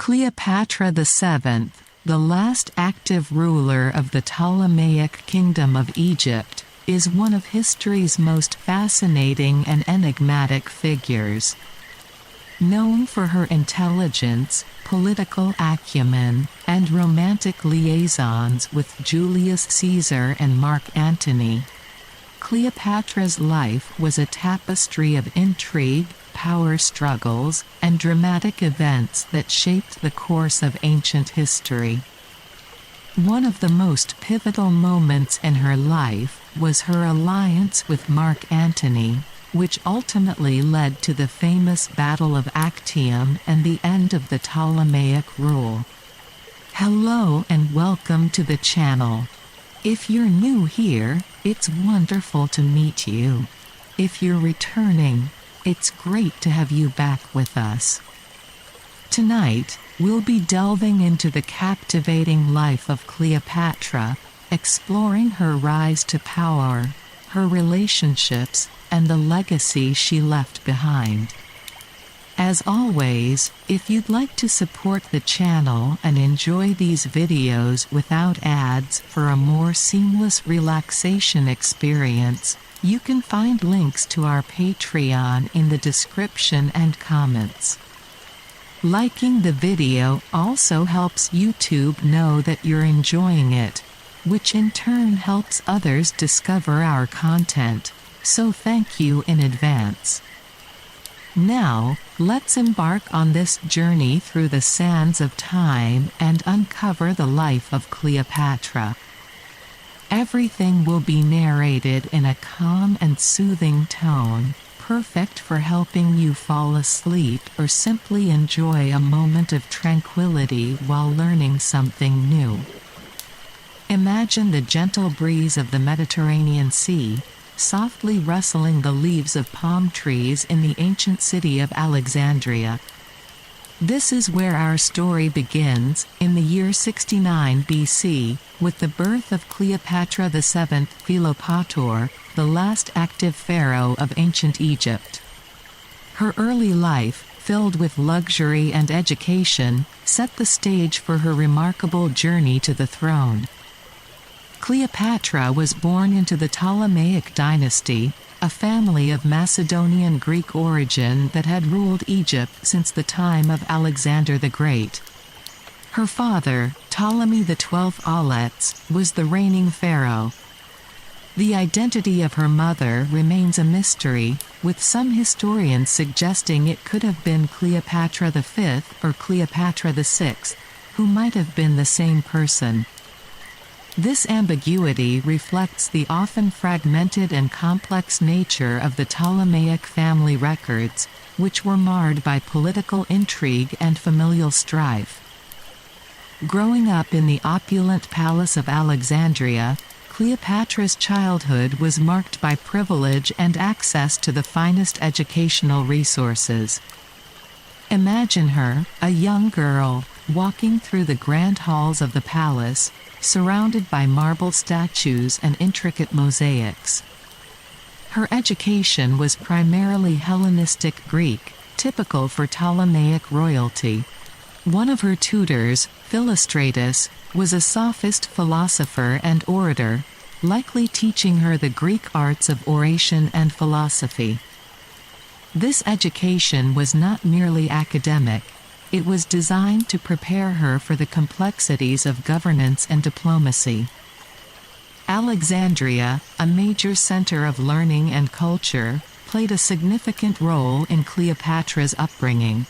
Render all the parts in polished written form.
Cleopatra VII, the last active ruler of the Ptolemaic Kingdom of Egypt, is one of history's most fascinating and enigmatic figures. Known for her intelligence, political acumen, and romantic liaisons with Julius Caesar and Mark Antony, Cleopatra's life was a tapestry of intrigue, power struggles, and dramatic events that shaped the course of ancient history. One of the most pivotal moments in her life was her alliance with Mark Antony, which ultimately led to the famous Battle of Actium and the end of the Ptolemaic rule. Hello and welcome to the channel. If you're new here, it's wonderful to meet you. If you're returning, it's great to have you back with us. Tonight, we'll be delving into the captivating life of Cleopatra, exploring her rise to power, her relationships, and the legacy she left behind. As always, if you'd like to support the channel and enjoy these videos without ads for a more seamless relaxation experience, you can find links to our Patreon in the description and comments. Liking the video also helps YouTube know that you're enjoying it, which in turn helps others discover our content, so thank you in advance. Now, let's embark on this journey through the sands of time and uncover the life of Cleopatra. Everything will be narrated in a calm and soothing tone, perfect for helping you fall asleep or simply enjoy a moment of tranquility while learning something new. Imagine the gentle breeze of the Mediterranean Sea, softly rustling the leaves of palm trees in the ancient city of Alexandria. This is where our story begins, in the year 69 BC, with the birth of Cleopatra VII Philopator, the last active pharaoh of ancient Egypt. Her early life, filled with luxury and education, set the stage for her remarkable journey to the throne. Cleopatra was born into the Ptolemaic dynasty, a family of Macedonian Greek origin that had ruled Egypt since the time of Alexander the Great. Her father, Ptolemy XII Auletes, was the reigning pharaoh. The identity of her mother remains a mystery, with some historians suggesting it could have been Cleopatra V or Cleopatra VI, who might have been the same person. This ambiguity reflects the often fragmented and complex nature of the Ptolemaic family records, which were marred by political intrigue and familial strife. Growing up in the opulent palace of Alexandria, Cleopatra's childhood was marked by privilege and access to the finest educational resources. Imagine her, a young girl, walking through the grand halls of the palace, surrounded by marble statues and intricate mosaics. Her education was primarily Hellenistic Greek, typical for Ptolemaic royalty. One of her tutors, Philostratus, was a sophist philosopher and orator, likely teaching her the Greek arts of oration and philosophy. This education was not merely academic. It was designed to prepare her for the complexities of governance and diplomacy. Alexandria, a major center of learning and culture, played a significant role in Cleopatra's upbringing.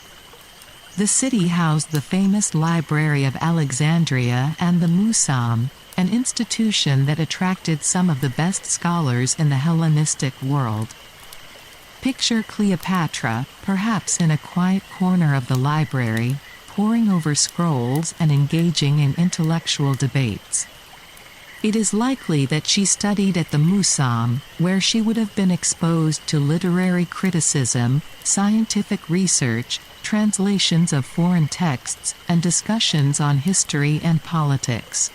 The city housed the famous Library of Alexandria and the Museum, an institution that attracted some of the best scholars in the Hellenistic world. Picture Cleopatra, perhaps in a quiet corner of the library, poring over scrolls and engaging in intellectual debates. It is likely that she studied at the Museum, where she would have been exposed to literary criticism, scientific research, translations of foreign texts, and discussions on history and politics.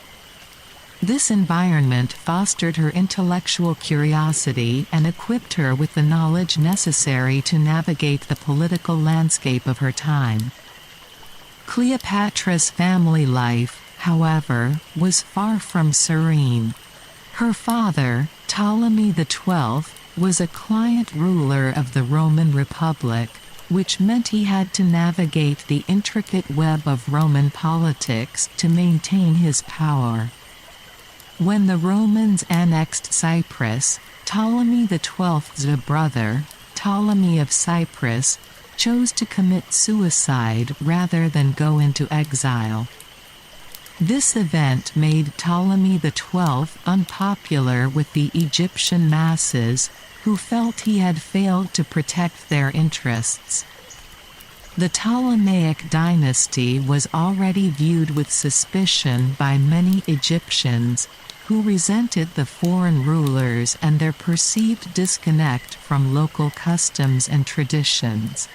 This environment fostered her intellectual curiosity and equipped her with the knowledge necessary to navigate the political landscape of her time. Cleopatra's family life, however, was far from serene. Her father, Ptolemy XII, was a client ruler of the Roman Republic, which meant he had to navigate the intricate web of Roman politics to maintain his power. When the Romans annexed Cyprus, Ptolemy XII's brother, Ptolemy of Cyprus, chose to commit suicide rather than go into exile. This event made Ptolemy XII unpopular with the Egyptian masses, who felt he had failed to protect their interests. The Ptolemaic dynasty was already viewed with suspicion by many Egyptians, who resented the foreign rulers and their perceived disconnect from local customs and traditions.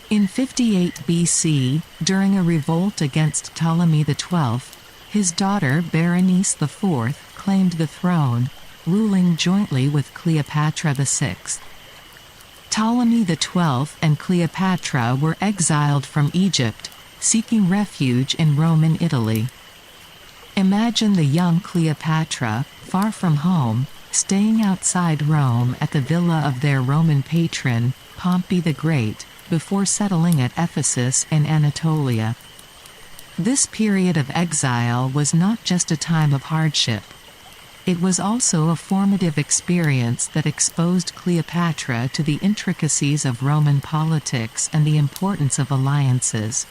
In 58 BC, during a revolt against Ptolemy XII, his daughter Berenice IV claimed the throne, ruling jointly with Cleopatra VI. Ptolemy XII and Cleopatra were exiled from Egypt, seeking refuge in Roman Italy. Imagine the young Cleopatra, far from home, staying outside Rome at the villa of their Roman patron, Pompey the Great, before settling at Ephesus in Anatolia. This period of exile was not just a time of hardship. It was also a formative experience that exposed Cleopatra to the intricacies of Roman politics and the importance of alliances.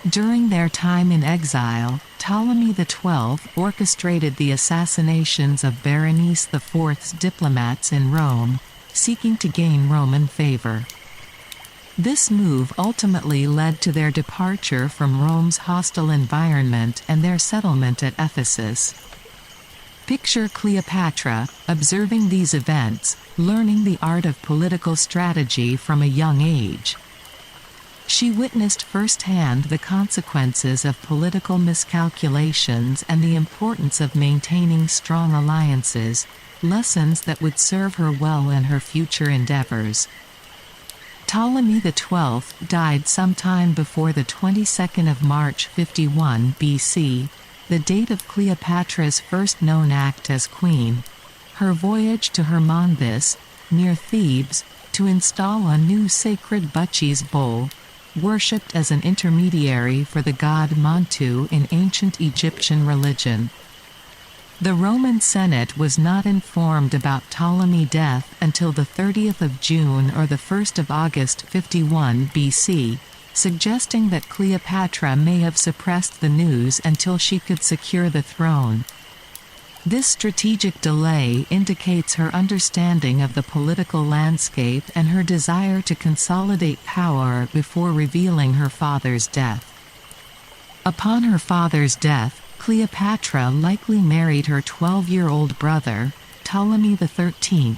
During their time in exile, Ptolemy XII orchestrated the assassinations of Berenice IV's diplomats in Rome, seeking to gain Roman favor. This move ultimately led to their departure from Rome's hostile environment and their settlement at Ephesus. Picture Cleopatra, observing these events, learning the art of political strategy from a young age. She witnessed firsthand the consequences of political miscalculations and the importance of maintaining strong alliances, lessons that would serve her well in her future endeavors. Ptolemy XII died sometime before the 22nd of March 51 BC, the date of Cleopatra's first known act as queen, her voyage to Hermonthis, near Thebes, to install a new sacred Bacchus bowl, worshipped as an intermediary for the god Montu in ancient Egyptian religion. The Roman Senate was not informed about Ptolemy's death until the 30th of June or the 1st of August 51 BC, suggesting that Cleopatra may have suppressed the news until she could secure the throne. This strategic delay indicates her understanding of the political landscape and her desire to consolidate power before revealing her father's death. Upon her father's death, Cleopatra likely married her 12-year-old brother, Ptolemy XIII,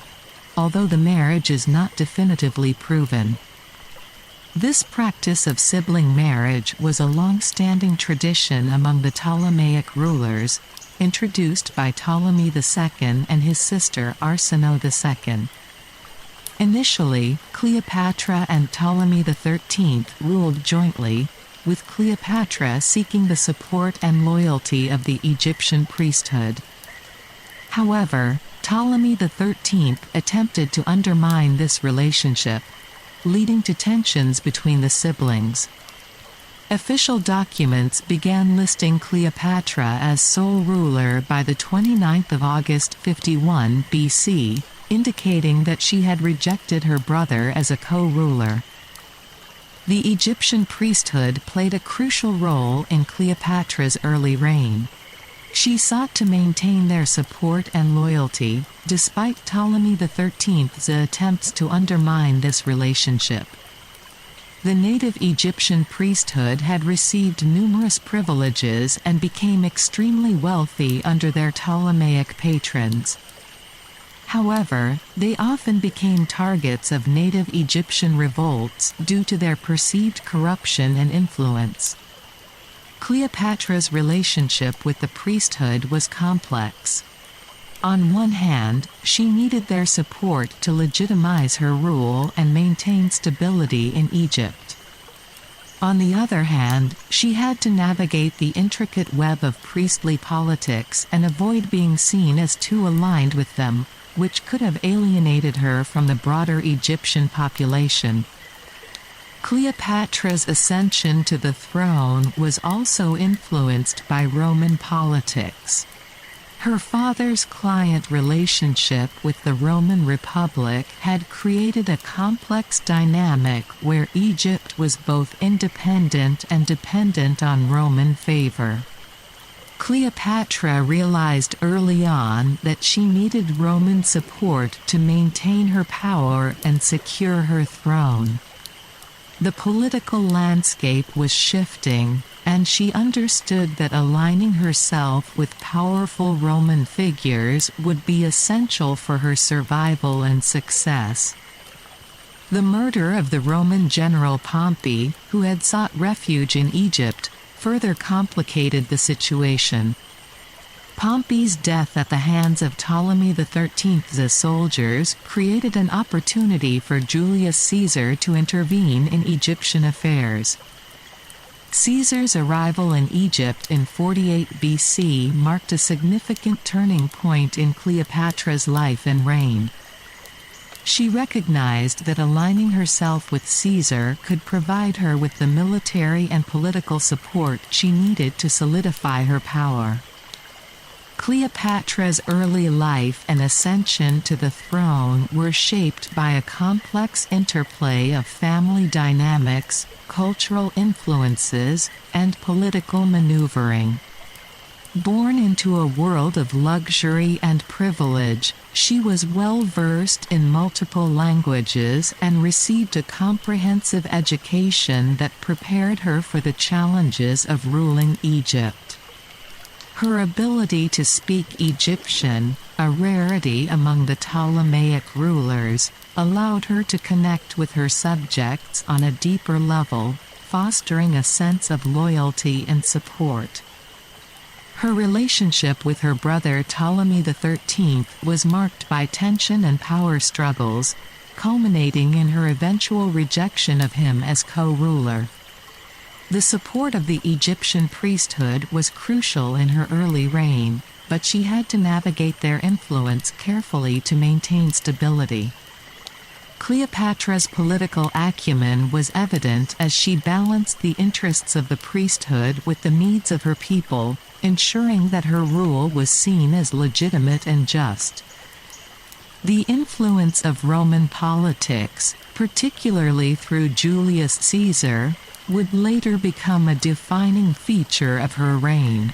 although the marriage is not definitively proven. This practice of sibling marriage was a long-standing tradition among the Ptolemaic rulers, introduced by Ptolemy II and his sister Arsinoe II. Initially, Cleopatra and Ptolemy XIII ruled jointly, with Cleopatra seeking the support and loyalty of the Egyptian priesthood. However, Ptolemy XIII attempted to undermine this relationship, leading to tensions between the siblings. Official documents began listing Cleopatra as sole ruler by the 29th of August 51 BC, indicating that she had rejected her brother as a co-ruler. The Egyptian priesthood played a crucial role in Cleopatra's early reign. She sought to maintain their support and loyalty, despite Ptolemy XIII's attempts to undermine this relationship. The native Egyptian priesthood had received numerous privileges and became extremely wealthy under their Ptolemaic patrons. However, they often became targets of native Egyptian revolts due to their perceived corruption and influence. Cleopatra's relationship with the priesthood was complex. On one hand, she needed their support to legitimize her rule and maintain stability in Egypt. On the other hand, she had to navigate the intricate web of priestly politics and avoid being seen as too aligned with them, which could have alienated her from the broader Egyptian population. Cleopatra's ascension to the throne was also influenced by Roman politics. Her father's client relationship with the Roman Republic had created a complex dynamic where Egypt was both independent and dependent on Roman favor. Cleopatra realized early on that she needed Roman support to maintain her power and secure her throne. The political landscape was shifting, and she understood that aligning herself with powerful Roman figures would be essential for her survival and success. The murder of the Roman general Pompey, who had sought refuge in Egypt, further complicated the situation. Pompey's death at the hands of Ptolemy XIII's soldiers created an opportunity for Julius Caesar to intervene in Egyptian affairs. Caesar's arrival in Egypt in 48 BC marked a significant turning point in Cleopatra's life and reign. She recognized that aligning herself with Caesar could provide her with the military and political support she needed to solidify her power. Cleopatra's early life and ascension to the throne were shaped by a complex interplay of family dynamics, cultural influences, and political maneuvering. Born into a world of luxury and privilege, she was well versed in multiple languages and received a comprehensive education that prepared her for the challenges of ruling Egypt. Her ability to speak Egyptian, a rarity among the Ptolemaic rulers, allowed her to connect with her subjects on a deeper level, fostering a sense of loyalty and support. Her relationship with her brother Ptolemy XIII was marked by tension and power struggles, culminating in her eventual rejection of him as co-ruler. The support of the Egyptian priesthood was crucial in her early reign, but she had to navigate their influence carefully to maintain stability. Cleopatra's political acumen was evident as she balanced the interests of the priesthood with the needs of her people, ensuring that her rule was seen as legitimate and just. The influence of Roman politics, particularly through Julius Caesar, would later become a defining feature of her reign.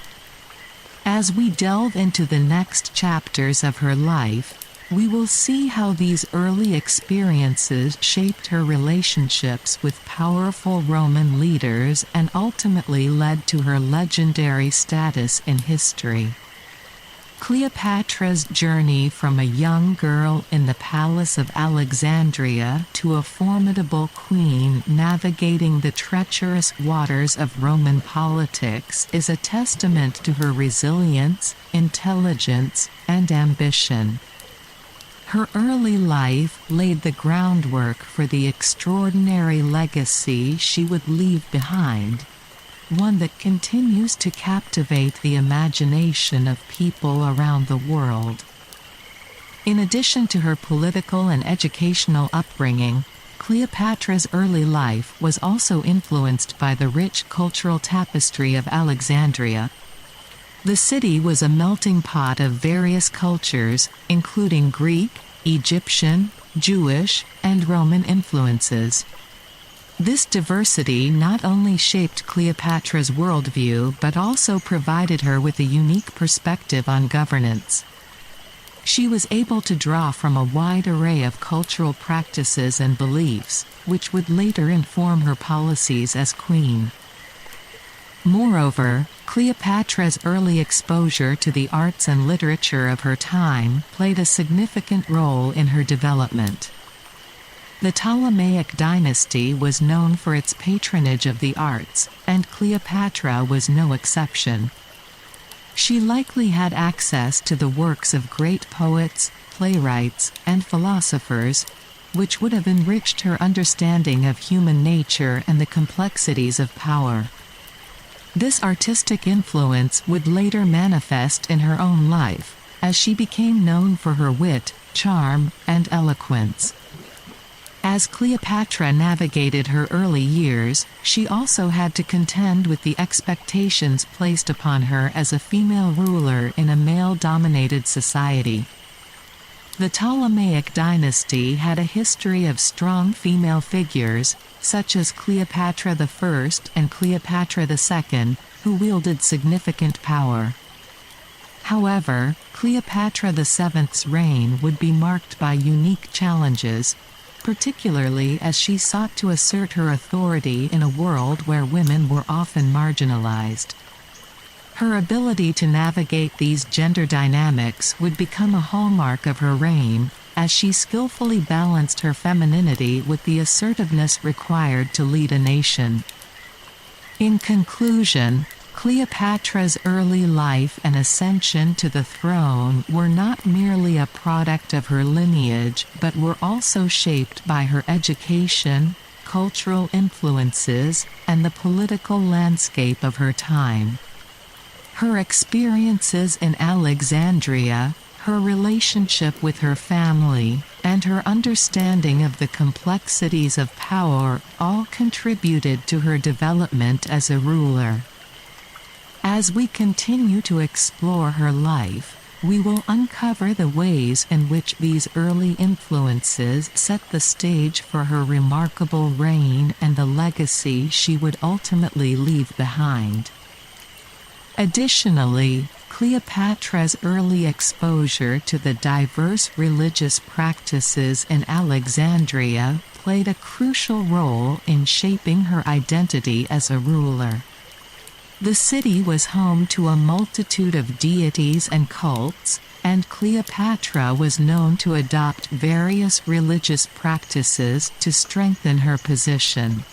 As we delve into the next chapters of her life, we will see how these early experiences shaped her relationships with powerful Roman leaders and ultimately led to her legendary status in history. Cleopatra's journey from a young girl in the palace of Alexandria to a formidable queen navigating the treacherous waters of Roman politics is a testament to her resilience, intelligence, and ambition. Her early life laid the groundwork for the extraordinary legacy she would leave behind, one that continues to captivate the imagination of people around the world. In addition to her political and educational upbringing, Cleopatra's early life was also influenced by the rich cultural tapestry of Alexandria. The city was a melting pot of various cultures, including Greek, Egyptian, Jewish, and Roman influences. This diversity not only shaped Cleopatra's worldview but also provided her with a unique perspective on governance. She was able to draw from a wide array of cultural practices and beliefs, which would later inform her policies as queen. Moreover, Cleopatra's early exposure to the arts and literature of her time played a significant role in her development. The Ptolemaic dynasty was known for its patronage of the arts, and Cleopatra was no exception. She likely had access to the works of great poets, playwrights, and philosophers, which would have enriched her understanding of human nature and the complexities of power. This artistic influence would later manifest in her own life, as she became known for her wit, charm, and eloquence. As Cleopatra navigated her early years, she also had to contend with the expectations placed upon her as a female ruler in a male-dominated society. The Ptolemaic dynasty had a history of strong female figures, such as Cleopatra I and Cleopatra II, who wielded significant power. However, Cleopatra VII's reign would be marked by unique challenges, particularly as she sought to assert her authority in a world where women were often marginalized. Her ability to navigate these gender dynamics would become a hallmark of her reign, as she skillfully balanced her femininity with the assertiveness required to lead a nation. In conclusion, Cleopatra's early life and ascension to the throne were not merely a product of her lineage but were also shaped by her education, cultural influences, and the political landscape of her time. Her experiences in Alexandria, her relationship with her family, and her understanding of the complexities of power all contributed to her development as a ruler. As we continue to explore her life, we will uncover the ways in which these early influences set the stage for her remarkable reign and the legacy she would ultimately leave behind. Additionally, Cleopatra's early exposure to the diverse religious practices in Alexandria played a crucial role in shaping her identity as a ruler. The city was home to a multitude of deities and cults, and Cleopatra was known to adopt various religious practices to strengthen her position.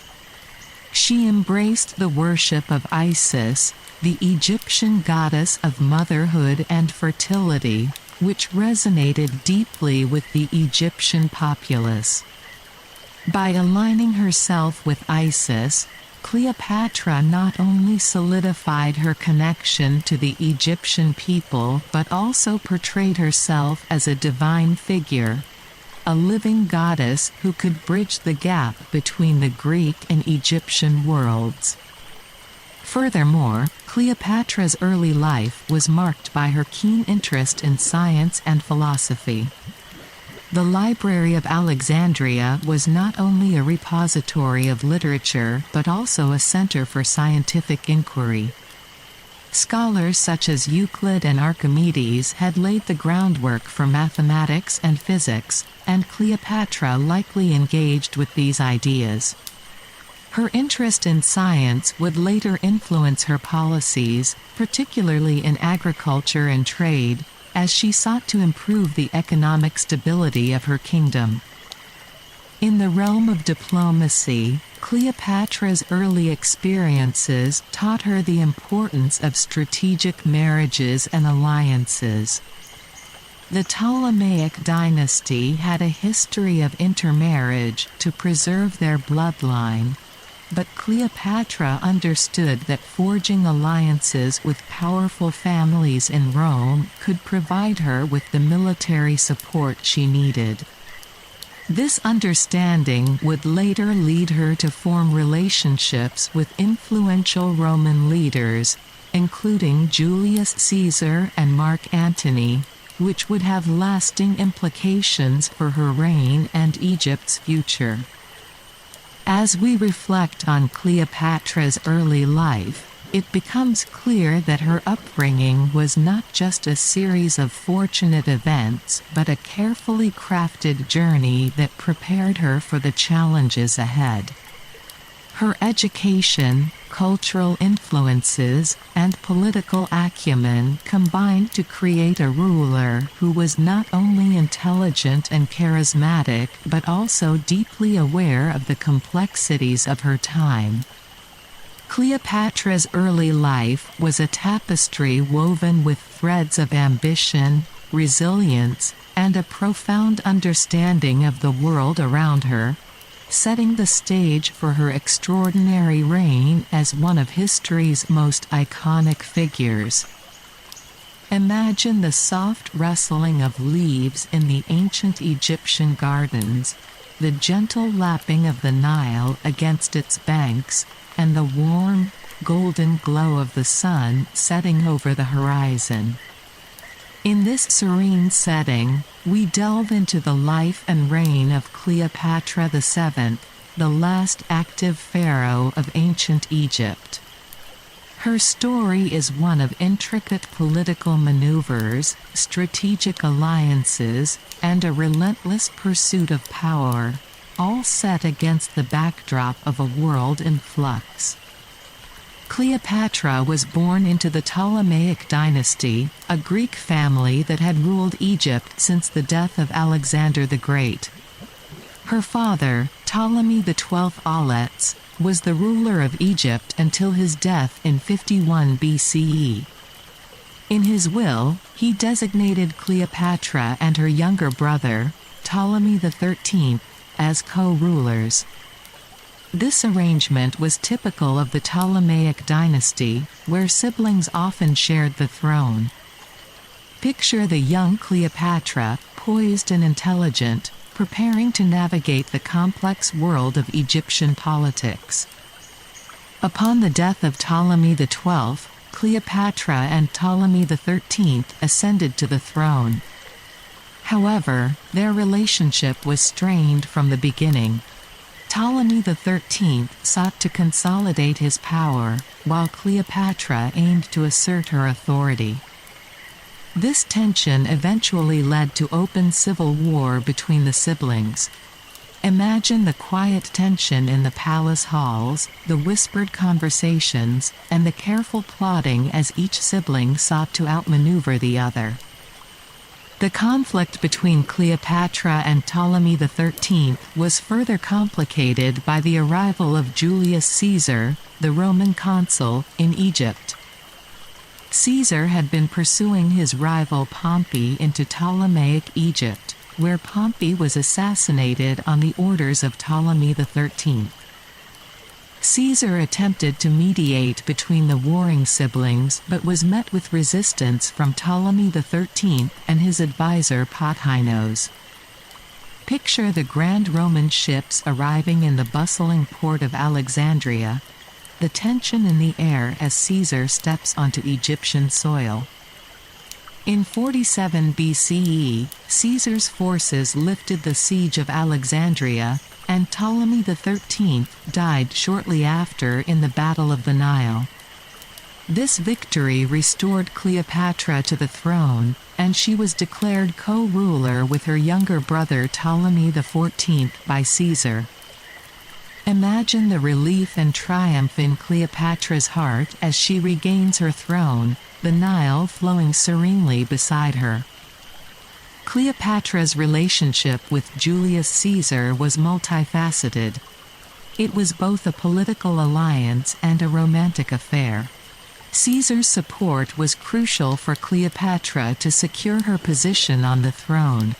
She embraced the worship of Isis, the Egyptian goddess of motherhood and fertility, which resonated deeply with the Egyptian populace. By aligning herself with Isis, Cleopatra not only solidified her connection to the Egyptian people but also portrayed herself as a divine figure, a living goddess who could bridge the gap between the Greek and Egyptian worlds. Furthermore, Cleopatra's early life was marked by her keen interest in science and philosophy. The Library of Alexandria was not only a repository of literature but also a center for scientific inquiry. Scholars such as Euclid and Archimedes had laid the groundwork for mathematics and physics, and Cleopatra likely engaged with these ideas. Her interest in science would later influence her policies, particularly in agriculture and trade, as she sought to improve the economic stability of her kingdom. In the realm of diplomacy, Cleopatra's early experiences taught her the importance of strategic marriages and alliances. The Ptolemaic dynasty had a history of intermarriage to preserve their bloodline, but Cleopatra understood that forging alliances with powerful families in Rome could provide her with the military support she needed. This understanding would later lead her to form relationships with influential Roman leaders, including Julius Caesar and Mark Antony, which would have lasting implications for her reign and Egypt's future. As we reflect on Cleopatra's early life, it becomes clear that her upbringing was not just a series of fortunate events but a carefully crafted journey that prepared her for the challenges ahead. Her education, cultural influences, and political acumen combined to create a ruler who was not only intelligent and charismatic but also deeply aware of the complexities of her time. Cleopatra's early life was a tapestry woven with threads of ambition, resilience, and a profound understanding of the world around her, setting the stage for her extraordinary reign as one of history's most iconic figures. Imagine the soft rustling of leaves in the ancient Egyptian gardens, the gentle lapping of the Nile against its banks, and the warm, golden glow of the sun setting over the horizon. In this serene setting, we delve into the life and reign of Cleopatra VII, the last active pharaoh of ancient Egypt. Her story is one of intricate political maneuvers, strategic alliances, and a relentless pursuit of power, all set against the backdrop of a world in flux. Cleopatra was born into the Ptolemaic dynasty, a Greek family that had ruled Egypt since the death of Alexander the Great. Her father, Ptolemy XII Auletes, was the ruler of Egypt until his death in 51 BCE. In his will, he designated Cleopatra and her younger brother, Ptolemy XIII, as co-rulers. This arrangement was typical of the Ptolemaic dynasty, where siblings often shared the throne. Picture the young Cleopatra, poised and intelligent, preparing to navigate the complex world of Egyptian politics. Upon the death of Ptolemy XII, Cleopatra and Ptolemy XIII ascended to the throne. However, their relationship was strained from the beginning. Ptolemy XIII sought to consolidate his power, while Cleopatra aimed to assert her authority. This tension eventually led to open civil war between the siblings. Imagine the quiet tension in the palace halls, the whispered conversations, and the careful plotting as each sibling sought to outmaneuver the other. The conflict between Cleopatra and Ptolemy XIII was further complicated by the arrival of Julius Caesar, the Roman consul, in Egypt. Caesar had been pursuing his rival Pompey into Ptolemaic Egypt, where Pompey was assassinated on the orders of Ptolemy XIII. Caesar attempted to mediate between the warring siblings but was met with resistance from Ptolemy XIII and his advisor Pothinos. Picture the grand Roman ships arriving in the bustling port of Alexandria, the tension in the air as Caesar steps onto Egyptian soil. In 47 BCE, Caesar's forces lifted the siege of Alexandria, and Ptolemy XIII died shortly after in the Battle of the Nile. This victory restored Cleopatra to the throne, and she was declared co-ruler with her younger brother Ptolemy XIV by Caesar. Imagine the relief and triumph in Cleopatra's heart as she regains her throne, the Nile flowing serenely beside her. Cleopatra's relationship with Julius Caesar was multifaceted. It was both a political alliance and a romantic affair. Caesar's support was crucial for Cleopatra to secure her position on the throne.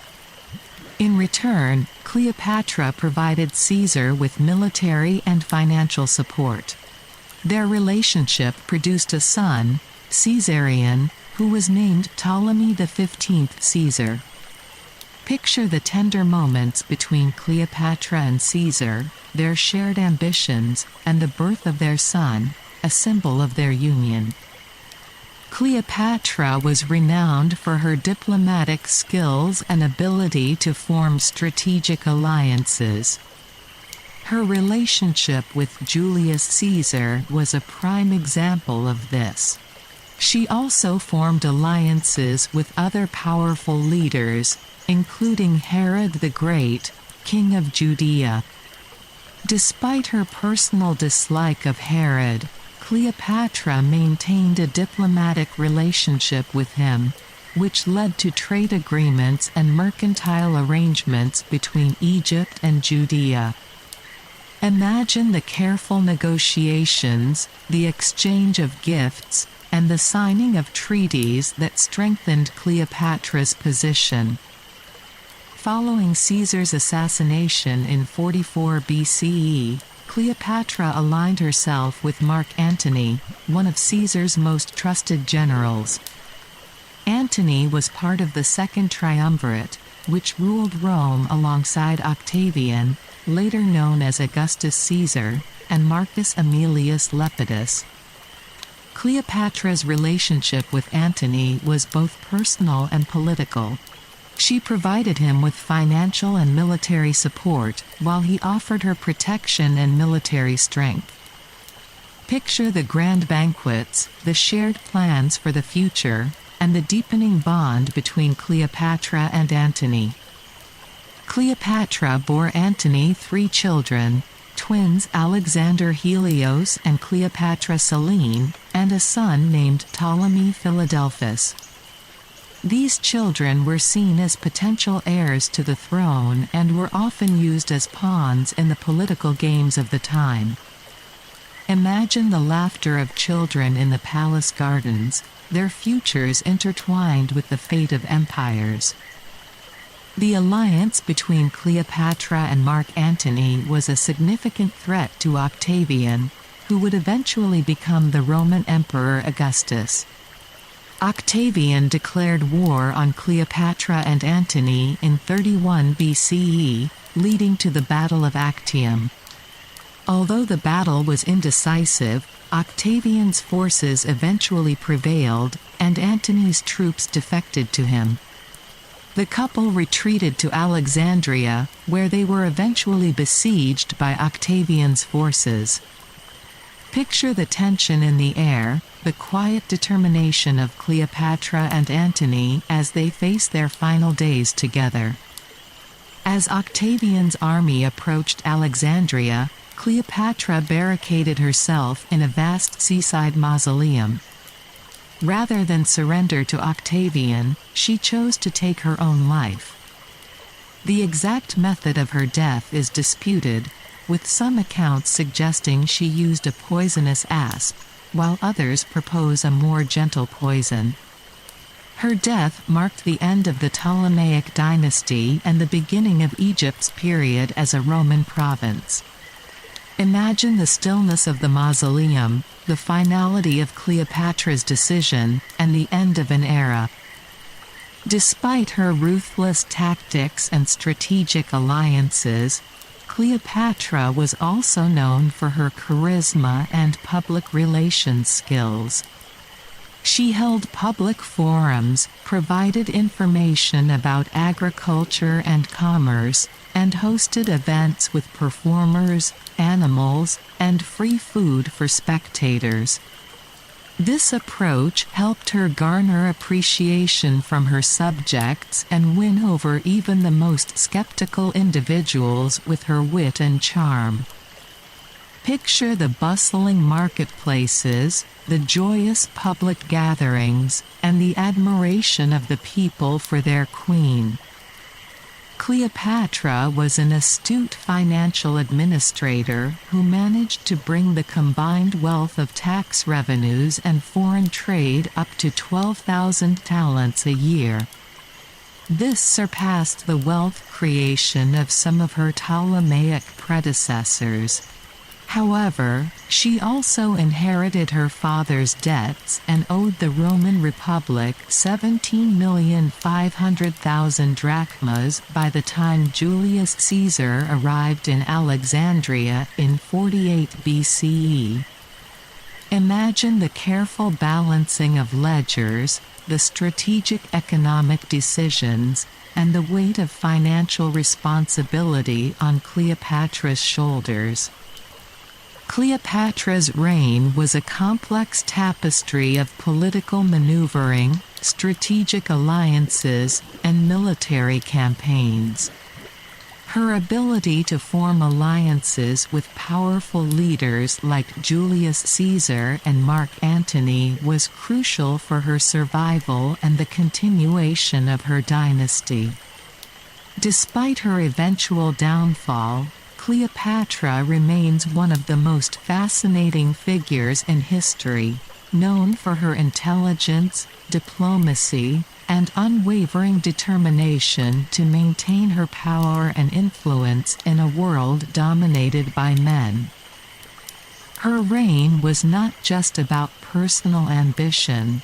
In return, Cleopatra provided Caesar with military and financial support. Their relationship produced a son, Caesarion, who was named Ptolemy XV Caesar. Picture the tender moments between Cleopatra and Caesar, their shared ambitions, and the birth of their son, a symbol of their union. Cleopatra was renowned for her diplomatic skills and ability to form strategic alliances. Her relationship with Julius Caesar was a prime example of this. She also formed alliances with other powerful leaders, including Herod the Great, king of Judea. Despite her personal dislike of Herod, Cleopatra maintained a diplomatic relationship with him, which led to trade agreements and mercantile arrangements between Egypt and Judea. Imagine the careful negotiations, the exchange of gifts, and the signing of treaties that strengthened Cleopatra's position. Following Caesar's assassination in 44 BCE, Cleopatra aligned herself with Mark Antony, one of Caesar's most trusted generals. Antony was part of the Second Triumvirate, which ruled Rome alongside Octavian, later known as Augustus Caesar, and Marcus Aemilius Lepidus. Cleopatra's relationship with Antony was both personal and political. She provided him with financial and military support, while he offered her protection and military strength. Picture the grand banquets, the shared plans for the future, and the deepening bond between Cleopatra and Antony. Cleopatra bore Antony 3 children, twins Alexander Helios and Cleopatra Selene, and a son named Ptolemy Philadelphus. These children were seen as potential heirs to the throne and were often used as pawns in the political games of the time. Imagine the laughter of children in the palace gardens, their futures intertwined with the fate of empires. The alliance between Cleopatra and Mark Antony was a significant threat to Octavian, who would eventually become the Roman Emperor Augustus. Octavian declared war on Cleopatra and Antony in 31 BCE, leading to the Battle of Actium. Although the battle was indecisive, Octavian's forces eventually prevailed, and Antony's troops defected to him. The couple retreated to Alexandria, where they were eventually besieged by Octavian's forces. Picture the tension in the air, the quiet determination of Cleopatra and Antony as they face their final days together. As Octavian's army approached Alexandria, Cleopatra barricaded herself in a vast seaside mausoleum. Rather than surrender to Octavian, she chose to take her own life. The exact method of her death is disputed, with some accounts suggesting she used a poisonous asp, while others propose a more gentle poison. Her death marked the end of the Ptolemaic dynasty and the beginning of Egypt's period as a Roman province. Imagine the stillness of the mausoleum, the finality of Cleopatra's decision, and the end of an era. Despite her ruthless tactics and strategic alliances, Cleopatra was also known for her charisma and public relations skills. She held public forums, provided information about agriculture and commerce, and hosted events with performers, animals, and free food for spectators. This approach helped her garner appreciation from her subjects and win over even the most skeptical individuals with her wit and charm. Picture the bustling marketplaces, the joyous public gatherings, and the admiration of the people for their queen. Cleopatra was an astute financial administrator who managed to bring the combined wealth of tax revenues and foreign trade up to 12,000 talents a year. This surpassed the wealth creation of some of her Ptolemaic predecessors. However, she also inherited her father's debts and owed the Roman Republic 17,500,000 drachmas by the time Julius Caesar arrived in Alexandria in 48 BCE. Imagine the careful balancing of ledgers, the strategic economic decisions, and the weight of financial responsibility on Cleopatra's shoulders. Cleopatra's reign was a complex tapestry of political maneuvering, strategic alliances, and military campaigns. Her ability to form alliances with powerful leaders like Julius Caesar and Mark Antony was crucial for her survival and the continuation of her dynasty. Despite her eventual downfall, Cleopatra remains one of the most fascinating figures in history, known for her intelligence, diplomacy, and unwavering determination to maintain her power and influence in a world dominated by men. Her reign was not just about personal ambition.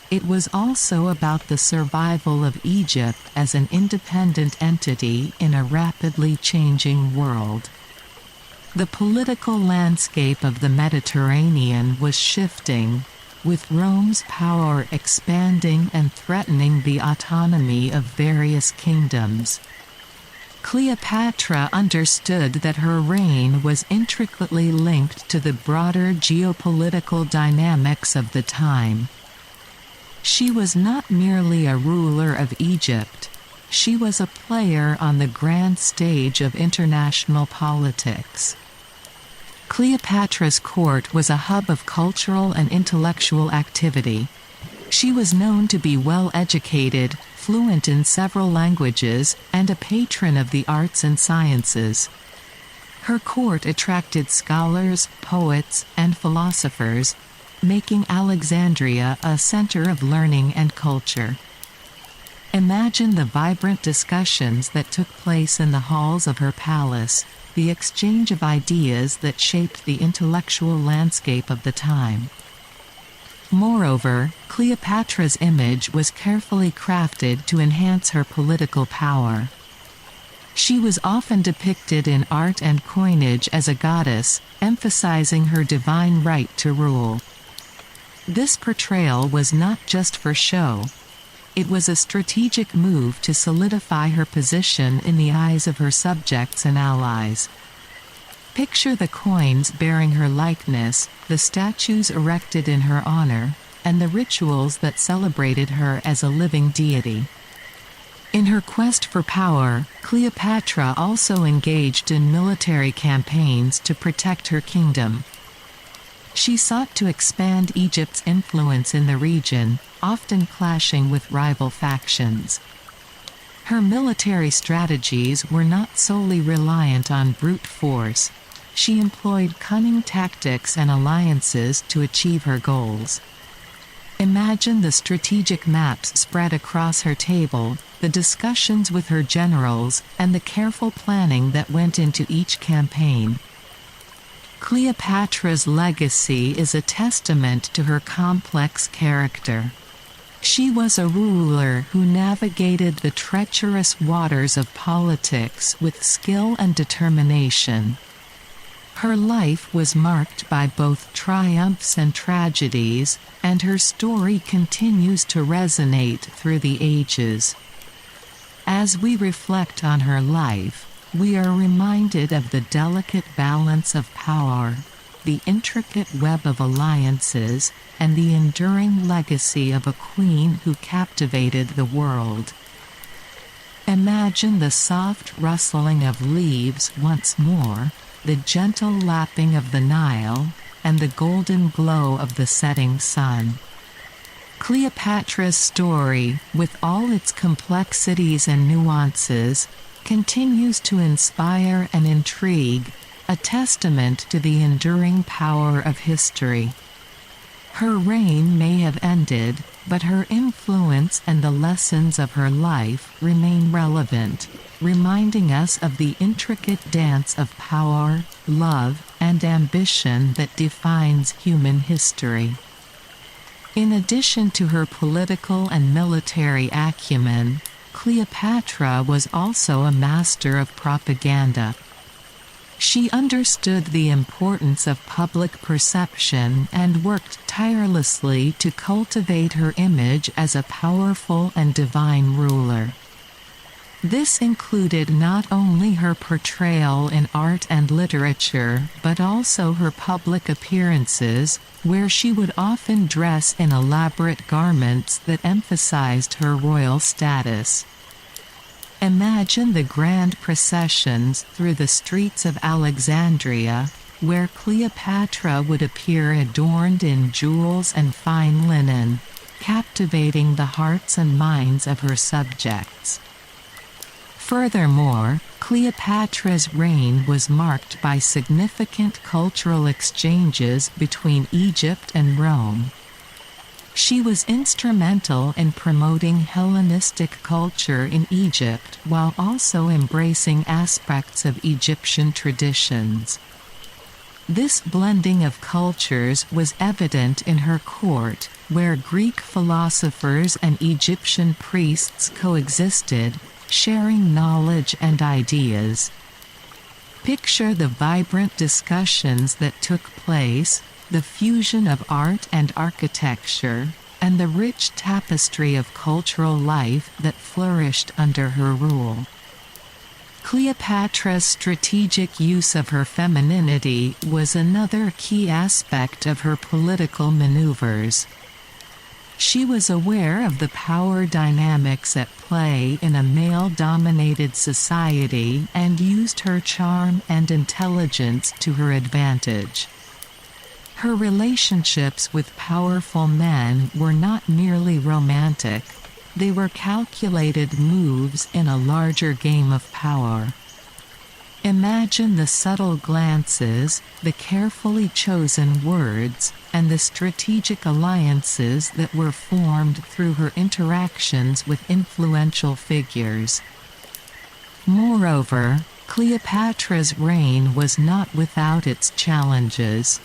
It was also about the survival of Egypt as an independent entity in a rapidly changing world. The political landscape of the Mediterranean was shifting, with Rome's power expanding and threatening the autonomy of various kingdoms. Cleopatra understood that her reign was intricately linked to the broader geopolitical dynamics of the time. She was not merely a ruler of Egypt, she was a player on the grand stage of international politics. Cleopatra's court was a hub of cultural and intellectual activity. She was known to be well-educated, fluent in several languages, and a patron of the arts and sciences. Her court attracted scholars, poets, and philosophers, making Alexandria a center of learning and culture. Imagine the vibrant discussions that took place in the halls of her palace, the exchange of ideas that shaped the intellectual landscape of the time. Moreover, Cleopatra's image was carefully crafted to enhance her political power. She was often depicted in art and coinage as a goddess, emphasizing her divine right to rule. This portrayal was not just for show. It was a strategic move to solidify her position in the eyes of her subjects and allies. Picture the coins bearing her likeness, the statues erected in her honor, and the rituals that celebrated her as a living deity. In her quest for power, Cleopatra also engaged in military campaigns to protect her kingdom. She sought to expand Egypt's influence in the region, often clashing with rival factions. Her military strategies were not solely reliant on brute force. She employed cunning tactics and alliances to achieve her goals. Imagine the strategic maps spread across her table, the discussions with her generals, and the careful planning that went into each campaign. Cleopatra's legacy is a testament to her complex character. She was a ruler who navigated the treacherous waters of politics with skill and determination. Her life was marked by both triumphs and tragedies, and her story continues to resonate through the ages. As we reflect on her life, we are reminded of the delicate balance of power, the intricate web of alliances, and the enduring legacy of a queen who captivated the world. Imagine the soft rustling of leaves once more, the gentle lapping of the Nile, and the golden glow of the setting sun. Cleopatra's story, with all its complexities and nuances, continues to inspire and intrigue, a testament to the enduring power of history. Her reign may have ended, but her influence and the lessons of her life remain relevant, reminding us of the intricate dance of power, love, and ambition that defines human history. In addition to her political and military acumen, Cleopatra was also a master of propaganda. She understood the importance of public perception and worked tirelessly to cultivate her image as a powerful and divine ruler. This included not only her portrayal in art and literature, but also her public appearances, where she would often dress in elaborate garments that emphasized her royal status. Imagine the grand processions through the streets of Alexandria, where Cleopatra would appear adorned in jewels and fine linen, captivating the hearts and minds of her subjects. Furthermore, Cleopatra's reign was marked by significant cultural exchanges between Egypt and Rome. She was instrumental in promoting Hellenistic culture in Egypt while also embracing aspects of Egyptian traditions. This blending of cultures was evident in her court, where Greek philosophers and Egyptian priests coexisted, sharing knowledge and ideas. Picture the vibrant discussions that took place, the fusion of art and architecture, and the rich tapestry of cultural life that flourished under her rule. Cleopatra's strategic use of her femininity was another key aspect of her political maneuvers. She was aware of the power dynamics at play in a male-dominated society and used her charm and intelligence to her advantage. Her relationships with powerful men were not merely romantic, they were calculated moves in a larger game of power. Imagine the subtle glances, the carefully chosen words, and the strategic alliances that were formed through her interactions with influential figures. Moreover, Cleopatra's reign was not without its challenges.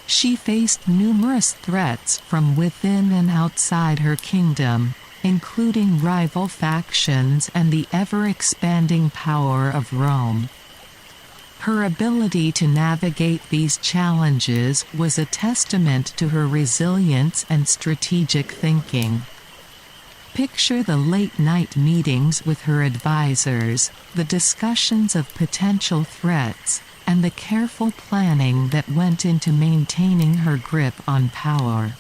She faced numerous threats from within and outside her kingdom, including rival factions and the ever-expanding power of Rome. Her ability to navigate these challenges was a testament to her resilience and strategic thinking. Picture the late-night meetings with her advisors, the discussions of potential threats, and the careful planning that went into maintaining her grip on power.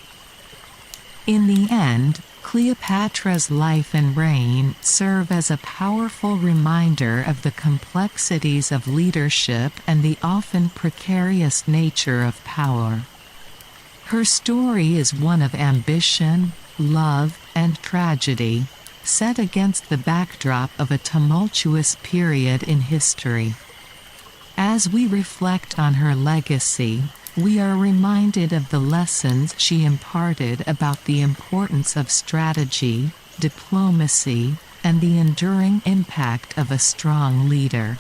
In the end, Cleopatra's life and reign serve as a powerful reminder of the complexities of leadership and the often precarious nature of power. Her story is one of ambition, love, and tragedy, set against the backdrop of a tumultuous period in history. As we reflect on her legacy, we are reminded of the lessons she imparted about the importance of strategy, diplomacy, and the enduring impact of a strong leader.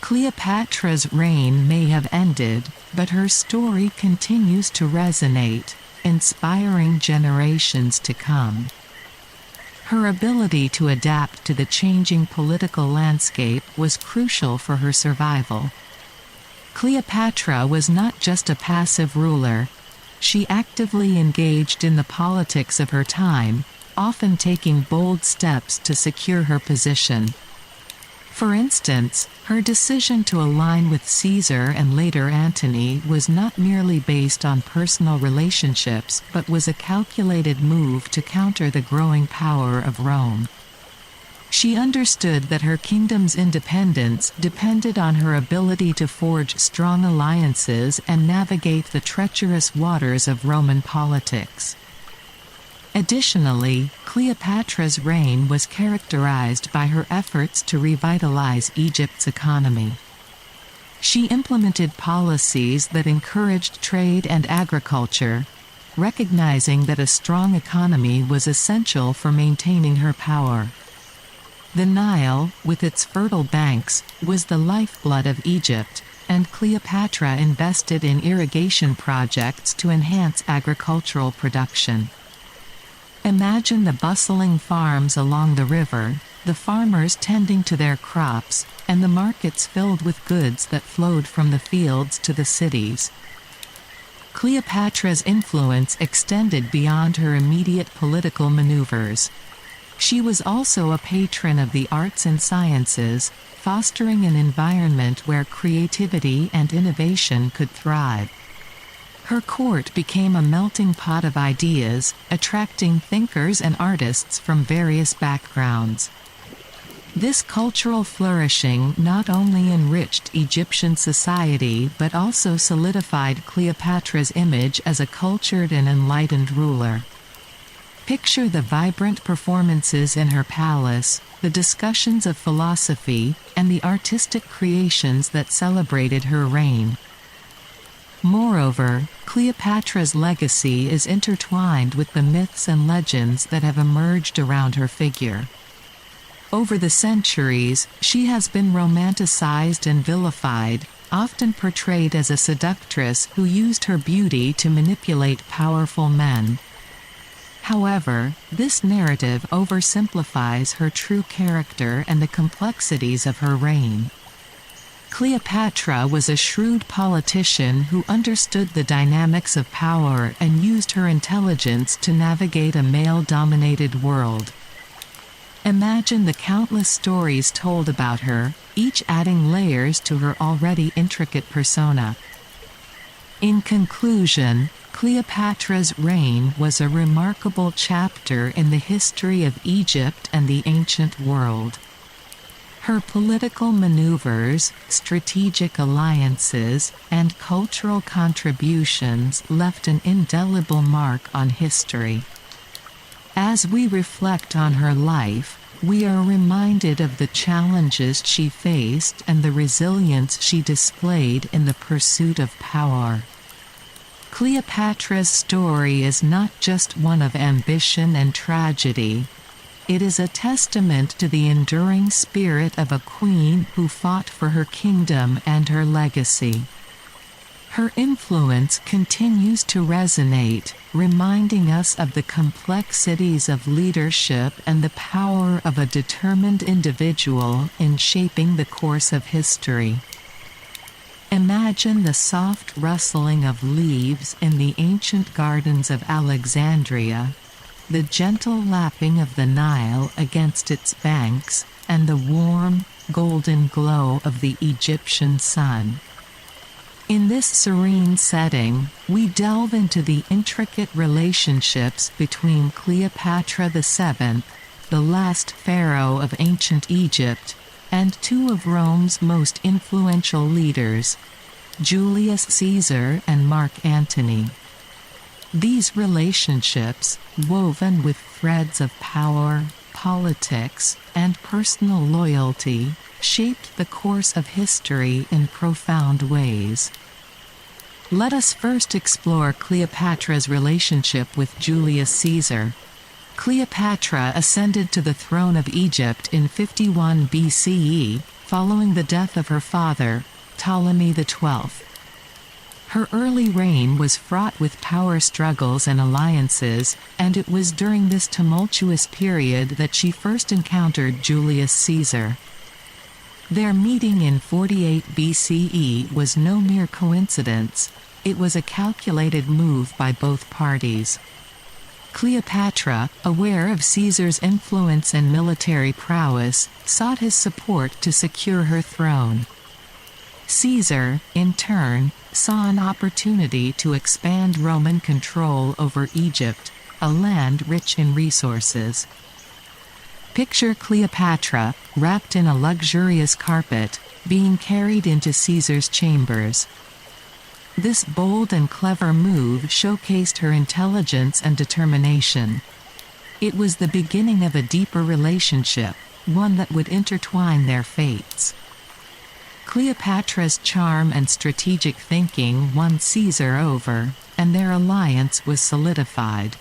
Cleopatra's reign may have ended, but her story continues to resonate, inspiring generations to come. Her ability to adapt to the changing political landscape was crucial for her survival. Cleopatra was not just a passive ruler. She actively engaged in the politics of her time, often taking bold steps to secure her position. For instance, her decision to align with Caesar and later Antony was not merely based on personal relationships but was a calculated move to counter the growing power of Rome. She understood that her kingdom's independence depended on her ability to forge strong alliances and navigate the treacherous waters of Roman politics. Additionally, Cleopatra's reign was characterized by her efforts to revitalize Egypt's economy. She implemented policies that encouraged trade and agriculture, recognizing that a strong economy was essential for maintaining her power. The Nile, with its fertile banks, was the lifeblood of Egypt, and Cleopatra invested in irrigation projects to enhance agricultural production. Imagine the bustling farms along the river, the farmers tending to their crops, and the markets filled with goods that flowed from the fields to the cities. Cleopatra's influence extended beyond her immediate political maneuvers. She was also a patron of the arts and sciences, fostering an environment where creativity and innovation could thrive. Her court became a melting pot of ideas, attracting thinkers and artists from various backgrounds. This cultural flourishing not only enriched Egyptian society but also solidified Cleopatra's image as a cultured and enlightened ruler. Picture the vibrant performances in her palace, the discussions of philosophy, and the artistic creations that celebrated her reign. Moreover, Cleopatra's legacy is intertwined with the myths and legends that have emerged around her figure. Over the centuries, she has been romanticized and vilified, often portrayed as a seductress who used her beauty to manipulate powerful men. However, this narrative oversimplifies her true character and the complexities of her reign. Cleopatra was a shrewd politician who understood the dynamics of power and used her intelligence to navigate a male-dominated world. Imagine the countless stories told about her, each adding layers to her already intricate persona. In conclusion, Cleopatra's reign was a remarkable chapter in the history of Egypt and the ancient world. Her political maneuvers, strategic alliances, and cultural contributions left an indelible mark on history. As we reflect on her life, we are reminded of the challenges she faced and the resilience she displayed in the pursuit of power. Cleopatra's story is not just one of ambition and tragedy. It is a testament to the enduring spirit of a queen who fought for her kingdom and her legacy. Her influence continues to resonate, reminding us of the complexities of leadership and the power of a determined individual in shaping the course of history. Imagine the soft rustling of leaves in the ancient gardens of Alexandria, the gentle lapping of the Nile against its banks, and the warm, golden glow of the Egyptian sun. In this serene setting, we delve into the intricate relationships between Cleopatra VII, the last pharaoh of ancient Egypt, and two of Rome's most influential leaders, Julius Caesar and Mark Antony. These relationships, woven with threads of power, politics, and personal loyalty, shaped the course of history in profound ways. Let us first explore Cleopatra's relationship with Julius Caesar. Cleopatra ascended to the throne of Egypt in 51 BCE, following the death of her father, Ptolemy XII. Her early reign was fraught with power struggles and alliances, and it was during this tumultuous period that she first encountered Julius Caesar. Their meeting in 48 BCE was no mere coincidence. It was a calculated move by both parties. Cleopatra, aware of Caesar's influence and military prowess, sought his support to secure her throne. Caesar, in turn, saw an opportunity to expand Roman control over Egypt, a land rich in resources. Picture Cleopatra, wrapped in a luxurious carpet, being carried into Caesar's chambers. This bold and clever move showcased her intelligence and determination. It was the beginning of a deeper relationship, one that would intertwine their fates. Cleopatra's charm and strategic thinking won Caesar over, and their alliance was solidified.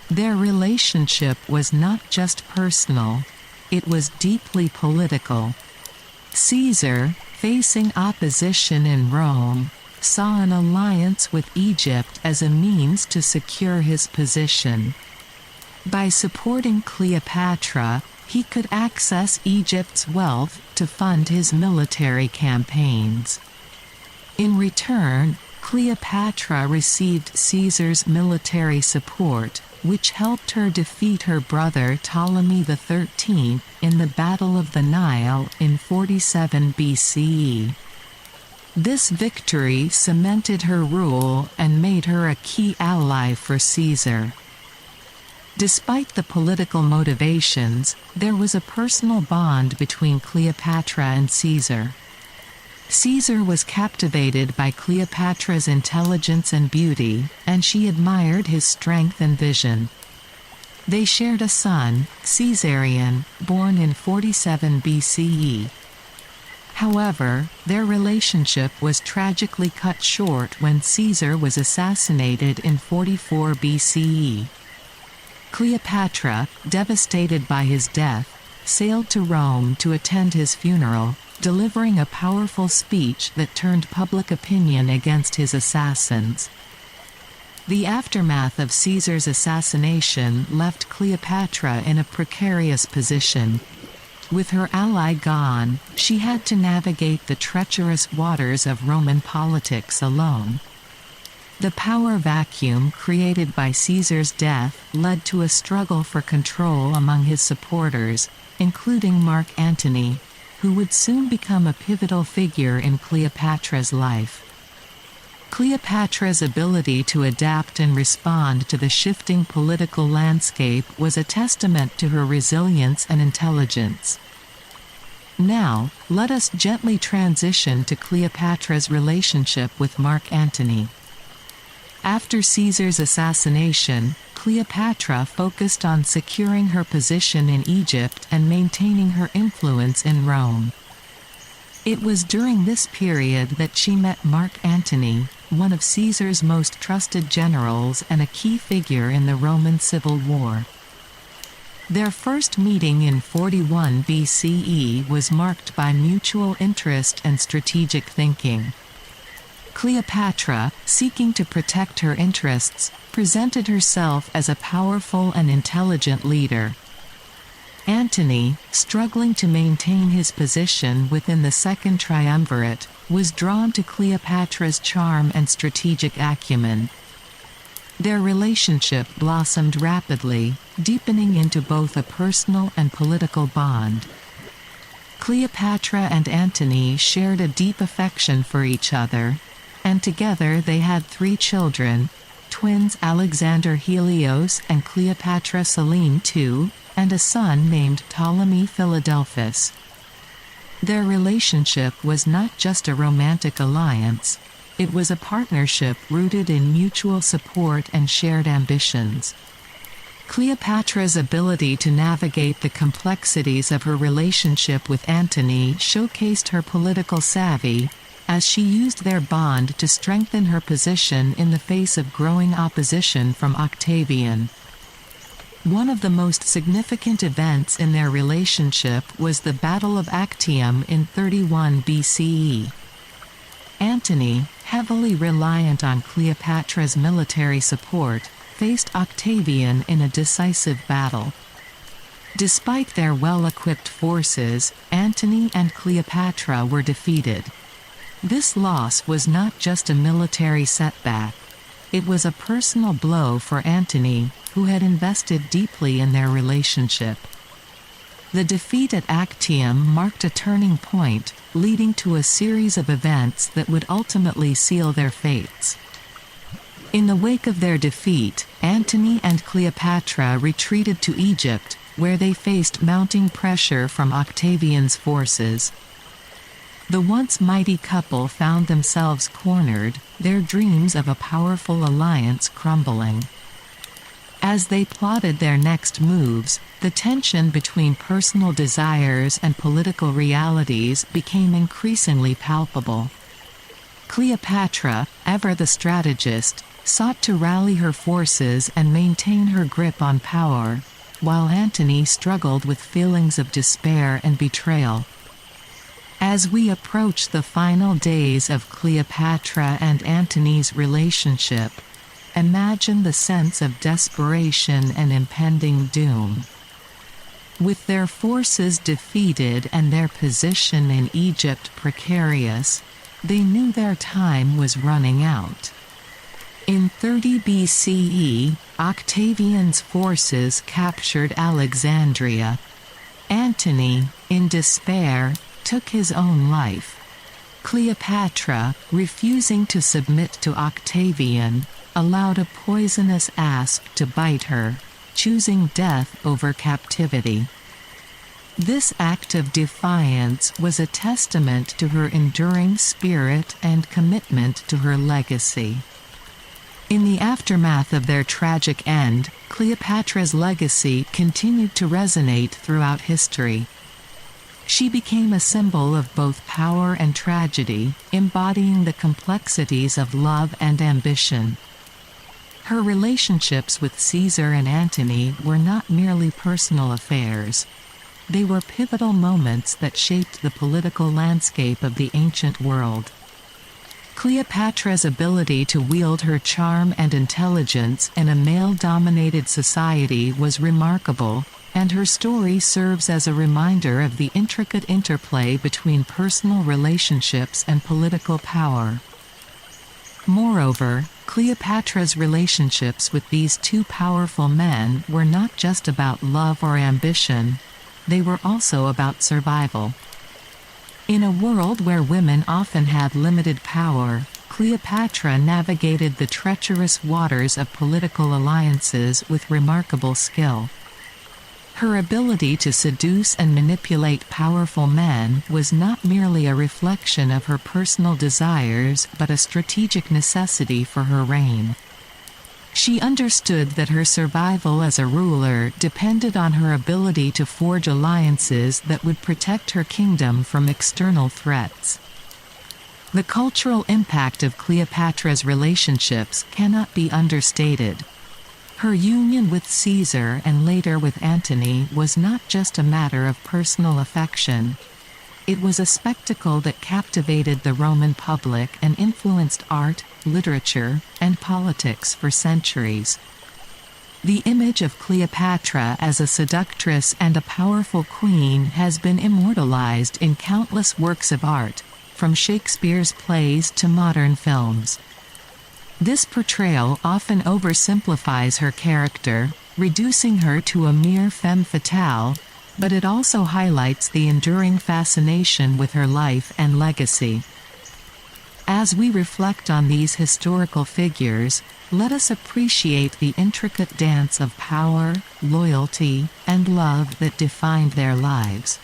Their relationship was not just personal, it was deeply political. Caesar, facing opposition in Rome, saw an alliance with Egypt as a means to secure his position. By supporting Cleopatra, he could access Egypt's wealth to fund his military campaigns. In return, Cleopatra received Caesar's military support, which helped her defeat her brother Ptolemy XIII in the Battle of the Nile in 47 BCE. This victory cemented her rule and made her a key ally for Caesar. Despite the political motivations, there was a personal bond between Cleopatra and Caesar. Caesar was captivated by Cleopatra's intelligence and beauty, and she admired his strength and vision. They shared a son, Caesarion, born in 47 BCE. However, their relationship was tragically cut short when Caesar was assassinated in 44 BCE. Cleopatra, devastated by his death, sailed to Rome to attend his funeral, delivering a powerful speech that turned public opinion against his assassins. The aftermath of Caesar's assassination left Cleopatra in a precarious position. With her ally gone, she had to navigate the treacherous waters of Roman politics alone. The power vacuum created by Caesar's death led to a struggle for control among his supporters, including Mark Antony, who would soon become a pivotal figure in Cleopatra's life. Cleopatra's ability to adapt and respond to the shifting political landscape was a testament to her resilience and intelligence. Now, let us gently transition to Cleopatra's relationship with Mark Antony. After Caesar's assassination, Cleopatra focused on securing her position in Egypt and maintaining her influence in Rome. It was during this period that she met Mark Antony, one of Caesar's most trusted generals and a key figure in the Roman Civil War. Their first meeting in 41 BCE was marked by mutual interest and strategic thinking. Cleopatra, seeking to protect her interests, presented herself as a powerful and intelligent leader. Antony, struggling to maintain his position within the Second Triumvirate, was drawn to Cleopatra's charm and strategic acumen. Their relationship blossomed rapidly, deepening into both a personal and political bond. Cleopatra and Antony shared a deep affection for each other, and together they had 3 children, twins Alexander Helios and Cleopatra Selene II, and a son named Ptolemy Philadelphus. Their relationship was not just a romantic alliance, it was a partnership rooted in mutual support and shared ambitions. Cleopatra's ability to navigate the complexities of her relationship with Antony showcased her political savvy, as she used their bond to strengthen her position in the face of growing opposition from Octavian. One of the most significant events in their relationship was the Battle of Actium in 31 BCE. Antony, heavily reliant on Cleopatra's military support, faced Octavian in a decisive battle. Despite their well-equipped forces, Antony and Cleopatra were defeated. This loss was not just a military setback. It was a personal blow for Antony, who had invested deeply in their relationship. The defeat at Actium marked a turning point, leading to a series of events that would ultimately seal their fates. In the wake of their defeat, Antony and Cleopatra retreated to Egypt, where they faced mounting pressure from Octavian's forces. The once mighty couple found themselves cornered, their dreams of a powerful alliance crumbling. As they plotted their next moves, the tension between personal desires and political realities became increasingly palpable. Cleopatra, ever the strategist, sought to rally her forces and maintain her grip on power, while Antony struggled with feelings of despair and betrayal. As we approach the final days of Cleopatra and Antony's relationship, imagine the sense of desperation and impending doom. With their forces defeated and their position in Egypt precarious, they knew their time was running out. In 30 BCE, Octavian's forces captured Alexandria. Antony, in despair, took his own life. Cleopatra, refusing to submit to Octavian, allowed a poisonous asp to bite her, choosing death over captivity. This act of defiance was a testament to her enduring spirit and commitment to her legacy. In the aftermath of their tragic end, Cleopatra's legacy continued to resonate throughout history. She became a symbol of both power and tragedy, embodying the complexities of love and ambition. Her relationships with Caesar and Antony were not merely personal affairs. They were pivotal moments that shaped the political landscape of the ancient world. Cleopatra's ability to wield her charm and intelligence in a male-dominated society was remarkable, and her story serves as a reminder of the intricate interplay between personal relationships and political power. Moreover, Cleopatra's relationships with these two powerful men were not just about love or ambition, they were also about survival. In a world where women often had limited power, Cleopatra navigated the treacherous waters of political alliances with remarkable skill. Her ability to seduce and manipulate powerful men was not merely a reflection of her personal desires but a strategic necessity for her reign. She understood that her survival as a ruler depended on her ability to forge alliances that would protect her kingdom from external threats. The cultural impact of Cleopatra's relationships cannot be understated. Her union with Caesar and later with Antony was not just a matter of personal affection. It was a spectacle that captivated the Roman public and influenced art, literature, and politics for centuries. The image of Cleopatra as a seductress and a powerful queen has been immortalized in countless works of art, from Shakespeare's plays to modern films. This portrayal often oversimplifies her character, reducing her to a mere femme fatale, but it also highlights the enduring fascination with her life and legacy. As we reflect on these historical figures, let us appreciate the intricate dance of power, loyalty, and love that defined their lives.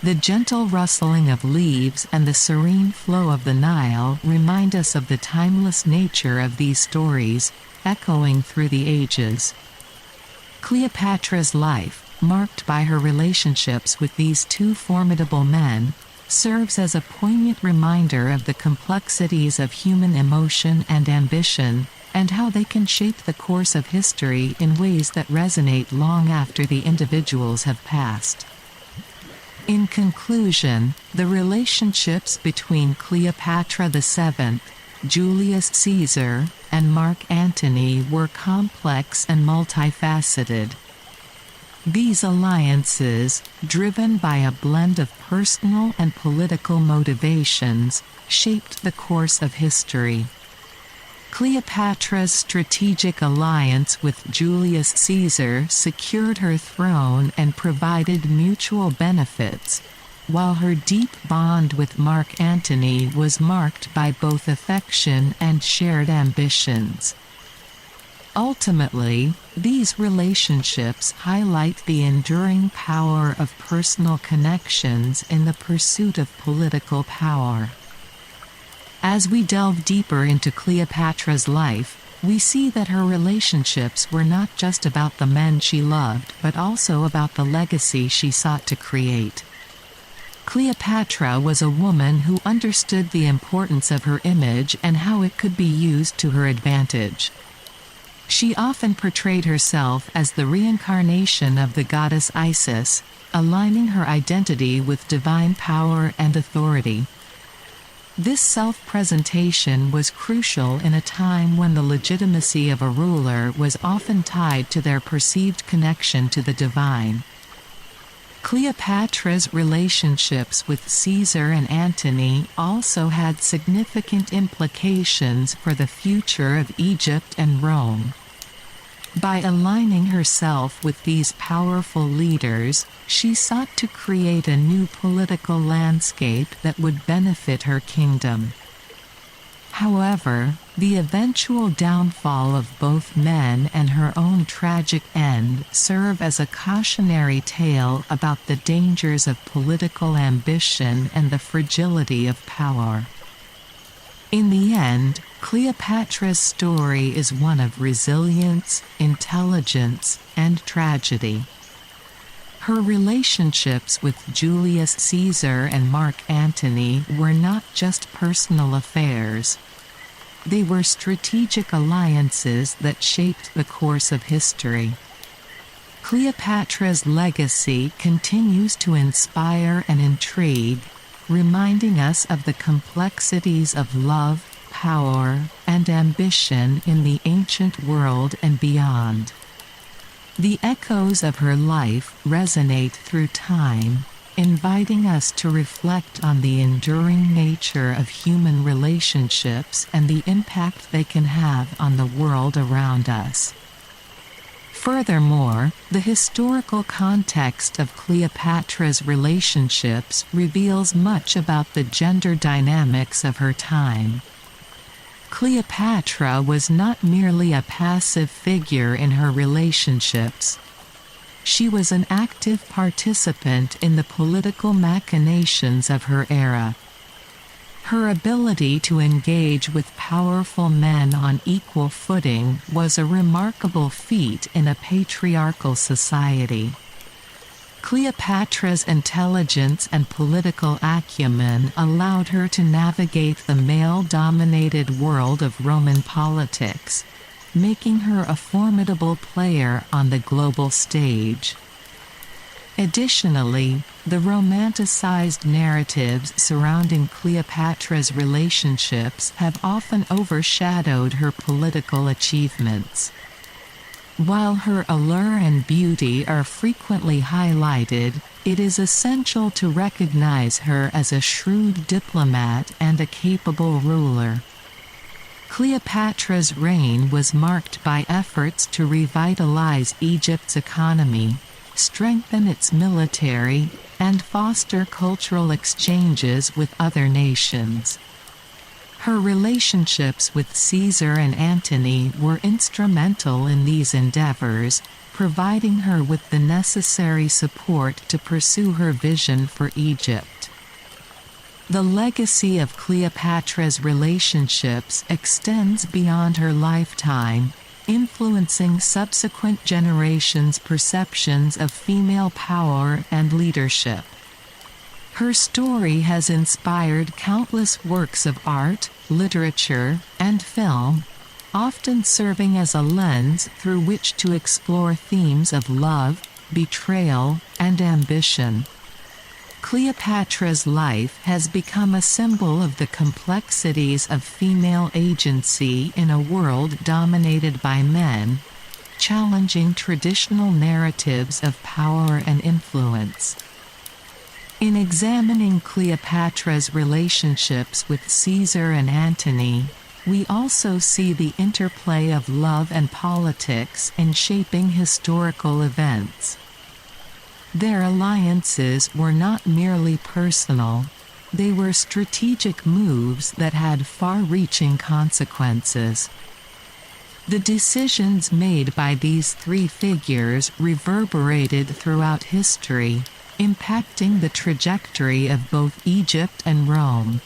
The gentle rustling of leaves and the serene flow of the Nile remind us of the timeless nature of these stories, echoing through the ages. Cleopatra's life, marked by her relationships with these two formidable men, serves as a poignant reminder of the complexities of human emotion and ambition, and how they can shape the course of history in ways that resonate long after the individuals have passed. In conclusion, the relationships between Cleopatra VII, Julius Caesar, and Mark Antony were complex and multifaceted. These alliances, driven by a blend of personal and political motivations, shaped the course of history. Cleopatra's strategic alliance with Julius Caesar secured her throne and provided mutual benefits, while her deep bond with Mark Antony was marked by both affection and shared ambitions. Ultimately, these relationships highlight the enduring power of personal connections in the pursuit of political power. As we delve deeper into Cleopatra's life, we see that her relationships were not just about the men she loved but also about the legacy she sought to create. Cleopatra was a woman who understood the importance of her image and how it could be used to her advantage. She often portrayed herself as the reincarnation of the goddess Isis, aligning her identity with divine power and authority. This self-presentation was crucial in a time when the legitimacy of a ruler was often tied to their perceived connection to the divine. Cleopatra's relationships with Caesar and Antony also had significant implications for the future of Egypt and Rome. By aligning herself with these powerful leaders, she sought to create a new political landscape that would benefit her kingdom. However, the eventual downfall of both men and her own tragic end serve as a cautionary tale about the dangers of political ambition and the fragility of power. In the end, Cleopatra's story is one of resilience, intelligence, and tragedy. Her relationships with Julius Caesar and Mark Antony were not just personal affairs. They were strategic alliances that shaped the course of history. Cleopatra's legacy continues to inspire and intrigue, reminding us of the complexities of love, power, and ambition in the ancient world and beyond. The echoes of her life resonate through time, inviting us to reflect on the enduring nature of human relationships and the impact they can have on the world around us. Furthermore, the historical context of Cleopatra's relationships reveals much about the gender dynamics of her time. Cleopatra was not merely a passive figure in her relationships. She was an active participant in the political machinations of her era. Her ability to engage with powerful men on equal footing was a remarkable feat in a patriarchal society. Cleopatra's intelligence and political acumen allowed her to navigate the male-dominated world of Roman politics, making her a formidable player on the global stage. Additionally, the romanticized narratives surrounding Cleopatra's relationships have often overshadowed her political achievements. While her allure and beauty are frequently highlighted, it is essential to recognize her as a shrewd diplomat and a capable ruler. Cleopatra's reign was marked by efforts to revitalize Egypt's economy, strengthen its military, and foster cultural exchanges with other nations. Her relationships with Caesar and Antony were instrumental in these endeavors, providing her with the necessary support to pursue her vision for Egypt. The legacy of Cleopatra's relationships extends beyond her lifetime, influencing subsequent generations' perceptions of female power and leadership. Her story has inspired countless works of art, literature, and film, often serving as a lens through which to explore themes of love, betrayal, and ambition. Cleopatra's life has become a symbol of the complexities of female agency in a world dominated by men, challenging traditional narratives of power and influence. In examining Cleopatra's relationships with Caesar and Antony, we also see the interplay of love and politics in shaping historical events. Their alliances were not merely personal, they were strategic moves that had far-reaching consequences. The decisions made by these three figures reverberated throughout history, impacting the trajectory of both Egypt and Rome.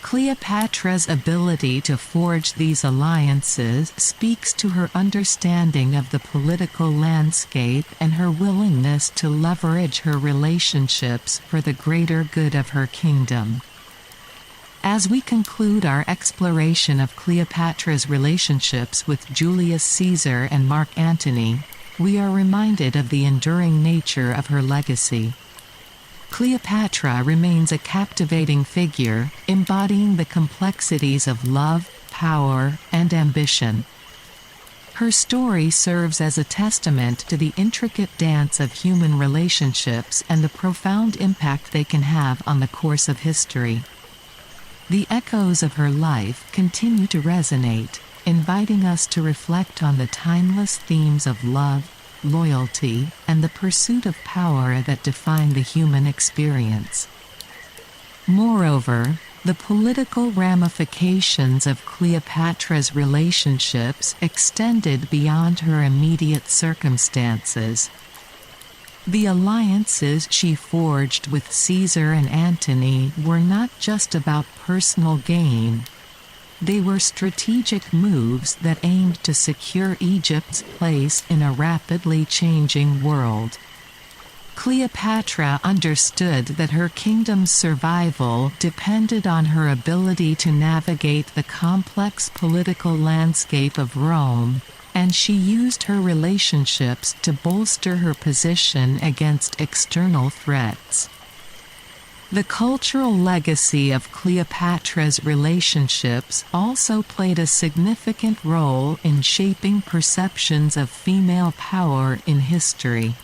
Cleopatra's ability to forge these alliances speaks to her understanding of the political landscape and her willingness to leverage her relationships for the greater good of her kingdom. As we conclude our exploration of Cleopatra's relationships with Julius Caesar and Mark Antony, we are reminded of the enduring nature of her legacy. Cleopatra remains a captivating figure, embodying the complexities of love, power, and ambition. Her story serves as a testament to the intricate dance of human relationships and the profound impact they can have on the course of history. The echoes of her life continue to resonate, inviting us to reflect on the timeless themes of love, loyalty, and the pursuit of power that define the human experience. Moreover, the political ramifications of Cleopatra's relationships extended beyond her immediate circumstances. The alliances she forged with Caesar and Antony were not just about personal gain. They were strategic moves that aimed to secure Egypt's place in a rapidly changing world. Cleopatra understood that her kingdom's survival depended on her ability to navigate the complex political landscape of Rome, and she used her relationships to bolster her position against external threats. The cultural legacy of Cleopatra's relationships also played a significant role in shaping perceptions of female power in history.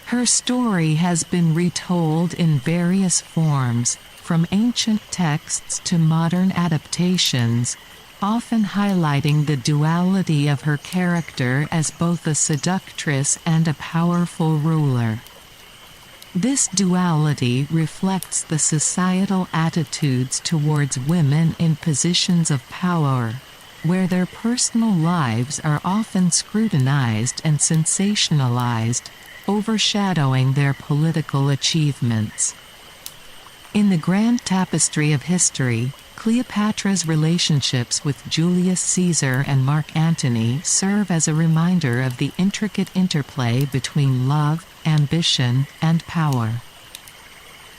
Her story has been retold in various forms, from ancient texts to modern adaptations, often highlighting the duality of her character as both a seductress and a powerful ruler. This duality reflects the societal attitudes towards women in positions of power, where their personal lives are often scrutinized and sensationalized, overshadowing their political achievements. In the grand tapestry of history, Cleopatra's relationships with Julius Caesar and Mark Antony serve as a reminder of the intricate interplay between love, ambition, and power.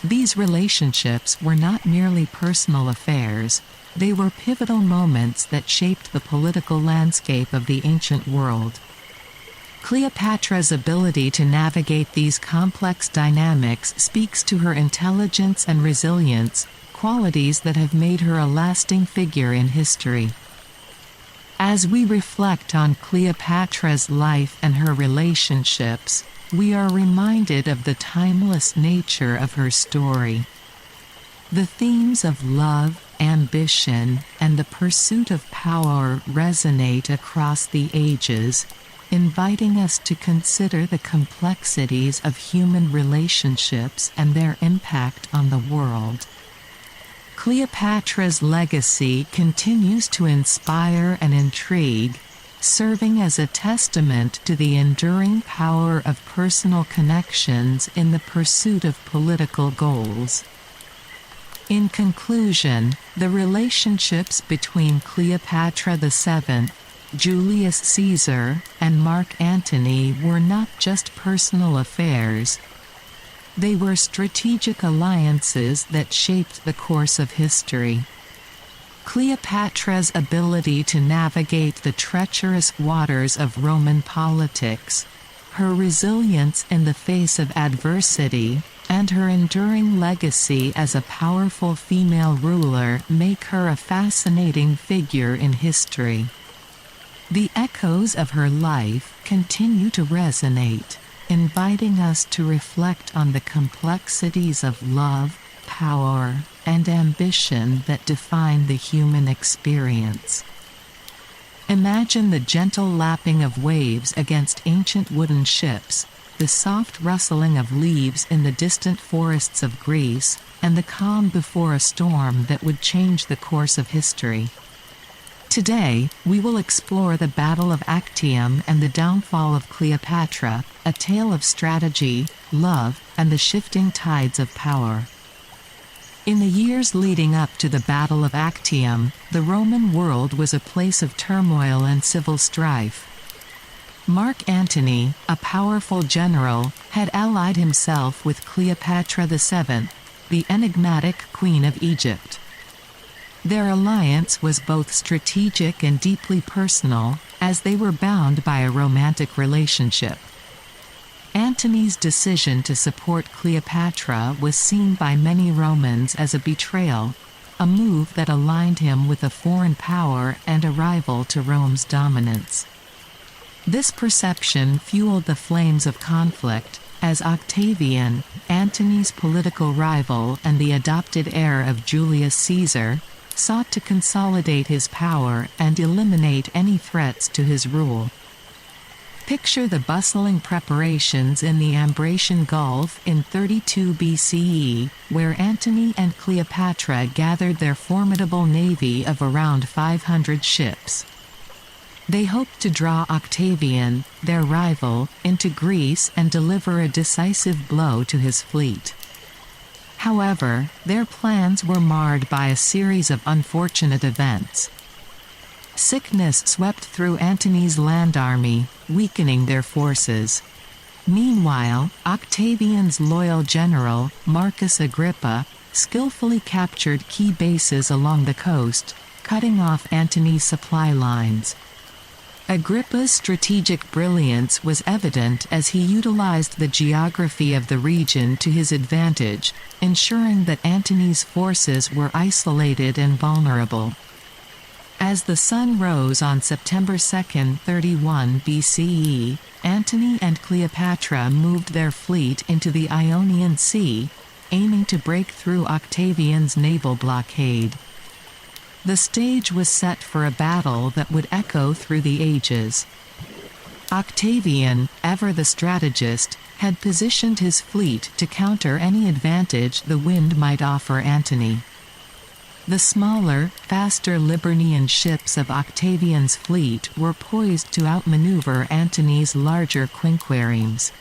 These relationships were not merely personal affairs, they were pivotal moments that shaped the political landscape of the ancient world. Cleopatra's ability to navigate these complex dynamics speaks to her intelligence and resilience, qualities that have made her a lasting figure in history. As we reflect on Cleopatra's life and her relationships, we are reminded of the timeless nature of her story. The themes of love, ambition, and the pursuit of power resonate across the ages, inviting us to consider the complexities of human relationships and their impact on the world. Cleopatra's legacy continues to inspire and intrigue, serving as a testament to the enduring power of personal connections in the pursuit of political goals. In conclusion, the relationships between Cleopatra VII, Julius Caesar, and Mark Antony were not just personal affairs. They were strategic alliances that shaped the course of history. Cleopatra's ability to navigate the treacherous waters of Roman politics, her resilience in the face of adversity, and her enduring legacy as a powerful female ruler make her a fascinating figure in history. The echoes of her life continue to resonate, inviting us to reflect on the complexities of love, power, and ambition that define the human experience. Imagine the gentle lapping of waves against ancient wooden ships, the soft rustling of leaves in the distant forests of Greece, and the calm before a storm that would change the course of history. Today, we will explore the Battle of Actium and the downfall of Cleopatra, a tale of strategy, love, and the shifting tides of power. In the years leading up to the Battle of Actium, the Roman world was a place of turmoil and civil strife. Mark Antony, a powerful general, had allied himself with Cleopatra VII, the enigmatic Queen of Egypt. Their alliance was both strategic and deeply personal, as they were bound by a romantic relationship. Antony's decision to support Cleopatra was seen by many Romans as a betrayal, a move that aligned him with a foreign power and a rival to Rome's dominance. This perception fueled the flames of conflict, as Octavian, Antony's political rival and the adopted heir of Julius Caesar, sought to consolidate his power and eliminate any threats to his rule. Picture the bustling preparations in the Ambracian Gulf in 32 BCE, where Antony and Cleopatra gathered their formidable navy of around 500 ships. They hoped to draw Octavian, their rival, into Greece and deliver a decisive blow to his fleet. However, their plans were marred by a series of unfortunate events. Sickness swept through Antony's land army, weakening their forces. Meanwhile, Octavian's loyal general, Marcus Agrippa, skillfully captured key bases along the coast, cutting off Antony's supply lines. Agrippa's strategic brilliance was evident as he utilized the geography of the region to his advantage, ensuring that Antony's forces were isolated and vulnerable. As the sun rose on September 2, 31 BCE, Antony and Cleopatra moved their fleet into the Ionian Sea, aiming to break through Octavian's naval blockade. The stage was set for a battle that would echo through the ages. Octavian, ever the strategist, had positioned his fleet to counter any advantage the wind might offer Antony. The smaller, faster Liburnian ships of Octavian's fleet were poised to outmaneuver Antony's larger quinqueremes.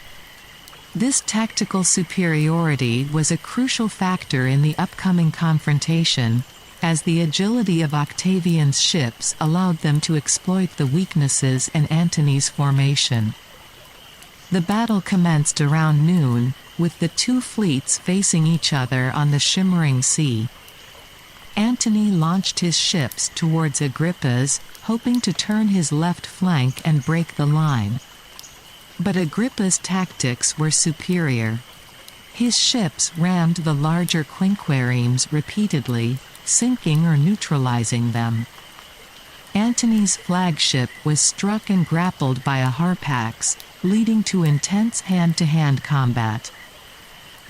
This tactical superiority was a crucial factor in the upcoming confrontation, as the agility of Octavian's ships allowed them to exploit the weaknesses in Antony's formation. The battle commenced around noon, with the two fleets facing each other on the shimmering sea. Antony launched his ships towards Agrippa's, hoping to turn his left flank and break the line. But Agrippa's tactics were superior. His ships rammed the larger quinqueremes repeatedly, sinking or neutralizing them. Antony's flagship was struck and grappled by a harpax, leading to intense hand-to-hand combat.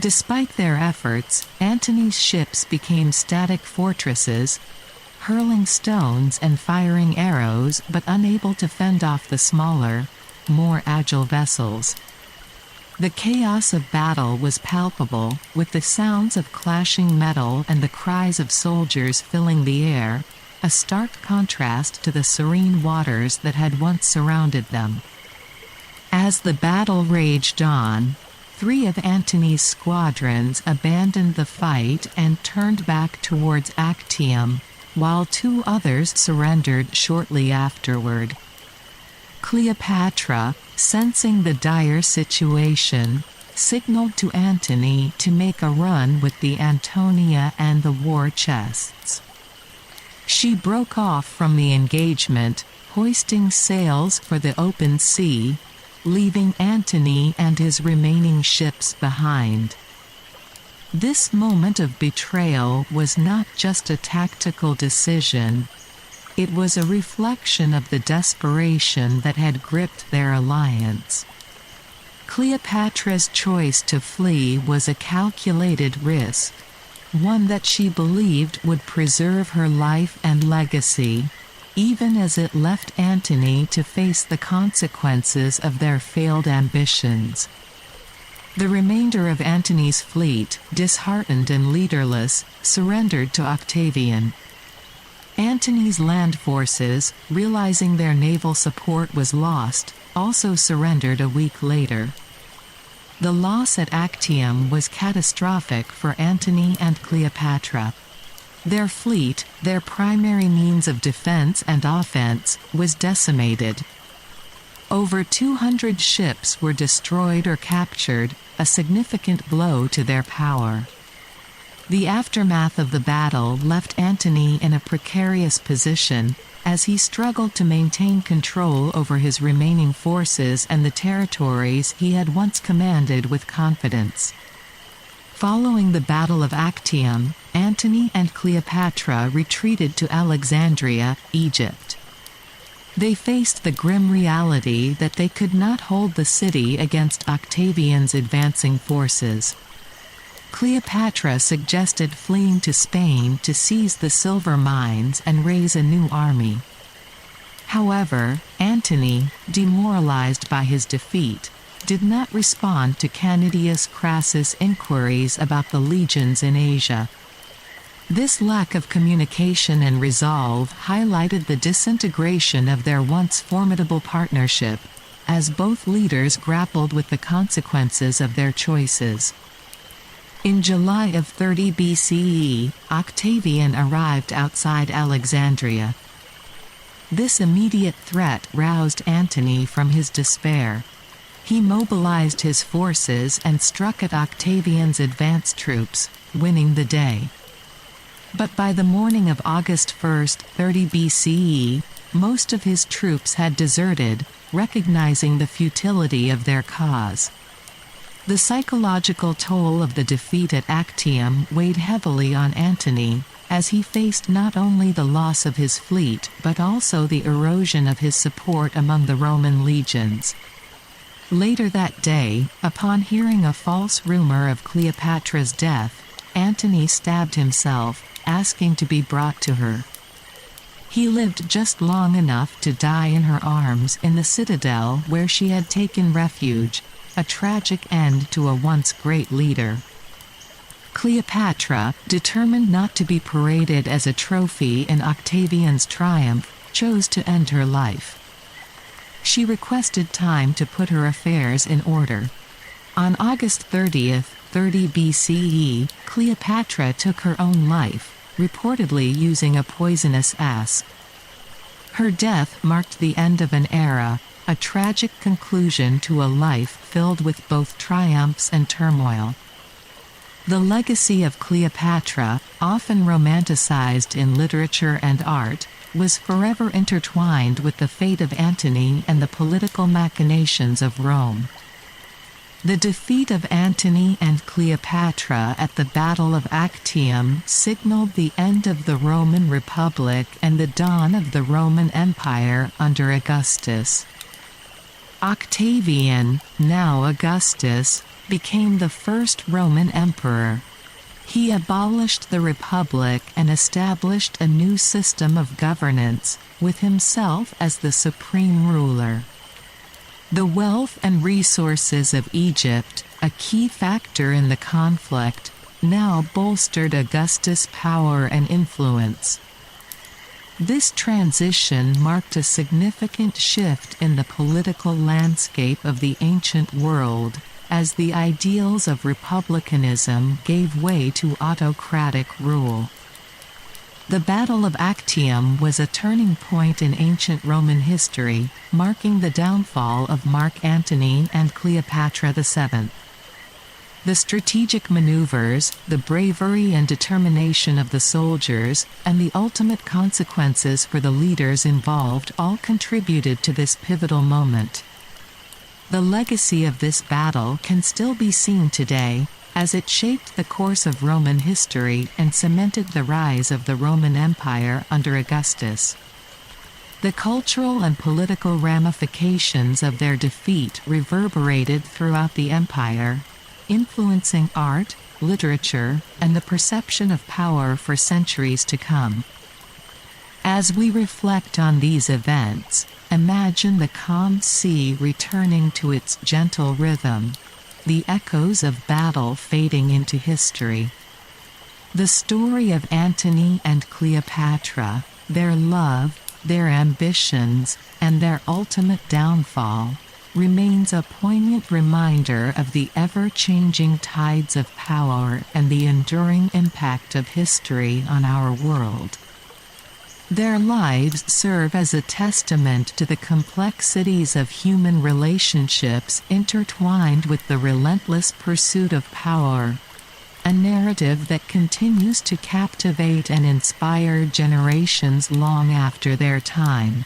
Despite their efforts, Antony's ships became static fortresses, hurling stones and firing arrows but unable to fend off the smaller, more agile vessels. The chaos of battle was palpable, with the sounds of clashing metal and the cries of soldiers filling the air, a stark contrast to the serene waters that had once surrounded them. As the battle raged on, 3 of Antony's squadrons abandoned the fight and turned back towards Actium, while 2 others surrendered shortly afterward. Cleopatra, sensing the dire situation, signaled to Antony to make a run with the Antonia and the war chests. She broke off from the engagement, hoisting sails for the open sea, leaving Antony and his remaining ships behind. This moment of betrayal was not just a tactical decision. It was a reflection of the desperation that had gripped their alliance. Cleopatra's choice to flee was a calculated risk, one that she believed would preserve her life and legacy, even as it left Antony to face the consequences of their failed ambitions. The remainder of Antony's fleet, disheartened and leaderless, surrendered to Octavian. Antony's land forces, realizing their naval support was lost, also surrendered a week later. The loss at Actium was catastrophic for Antony and Cleopatra. Their fleet, their primary means of defense and offense, was decimated. Over 200 ships were destroyed or captured, a significant blow to their power. The aftermath of the battle left Antony in a precarious position, as he struggled to maintain control over his remaining forces and the territories he had once commanded with confidence. Following the Battle of Actium, Antony and Cleopatra retreated to Alexandria, Egypt. They faced the grim reality that they could not hold the city against Octavian's advancing forces. Cleopatra suggested fleeing to Spain to seize the silver mines and raise a new army. However, Antony, demoralized by his defeat, did not respond to Canidius Crassus' inquiries about the legions in Asia. This lack of communication and resolve highlighted the disintegration of their once formidable partnership, as both leaders grappled with the consequences of their choices. In July of 30 BCE, Octavian arrived outside Alexandria. This immediate threat roused Antony from his despair. He mobilized his forces and struck at Octavian's advance troops, winning the day. But by the morning of August 1, 30 BCE, most of his troops had deserted, recognizing the futility of their cause. The psychological toll of the defeat at Actium weighed heavily on Antony, as he faced not only the loss of his fleet but also the erosion of his support among the Roman legions. Later that day, upon hearing a false rumor of Cleopatra's death, Antony stabbed himself, asking to be brought to her. He lived just long enough to die in her arms in the citadel where she had taken refuge, a tragic end to a once great leader. Cleopatra, determined not to be paraded as a trophy in Octavian's triumph, chose to end her life. She requested time to put her affairs in order. On August 30, 30 BCE, Cleopatra took her own life, reportedly using a poisonous asp. Her death marked the end of an era, a tragic conclusion to a life filled with both triumphs and turmoil. The legacy of Cleopatra, often romanticized in literature and art, was forever intertwined with the fate of Antony and the political machinations of Rome. The defeat of Antony and Cleopatra at the Battle of Actium signaled the end of the Roman Republic and the dawn of the Roman Empire under Augustus. Octavian, now Augustus, became the first Roman emperor. He abolished the Republic and established a new system of governance, with himself as the supreme ruler. The wealth and resources of Egypt, a key factor in the conflict, now bolstered Augustus' power and influence. This transition marked a significant shift in the political landscape of the ancient world, as the ideals of republicanism gave way to autocratic rule. The Battle of Actium was a turning point in ancient Roman history, marking the downfall of Mark Antony and Cleopatra VII. The strategic maneuvers, the bravery and determination of the soldiers, and the ultimate consequences for the leaders involved all contributed to this pivotal moment. The legacy of this battle can still be seen today, as it shaped the course of Roman history and cemented the rise of the Roman Empire under Augustus. The cultural and political ramifications of their defeat reverberated throughout the empire, influencing art, literature, and the perception of power for centuries to come. As we reflect on these events, imagine the calm sea returning to its gentle rhythm, the echoes of battle fading into history. The story of Antony and Cleopatra, their love, their ambitions, and their ultimate downfall, remains a poignant reminder of the ever-changing tides of power and the enduring impact of history on our world. Their lives serve as a testament to the complexities of human relationships intertwined with the relentless pursuit of power, a narrative that continues to captivate and inspire generations long after their time.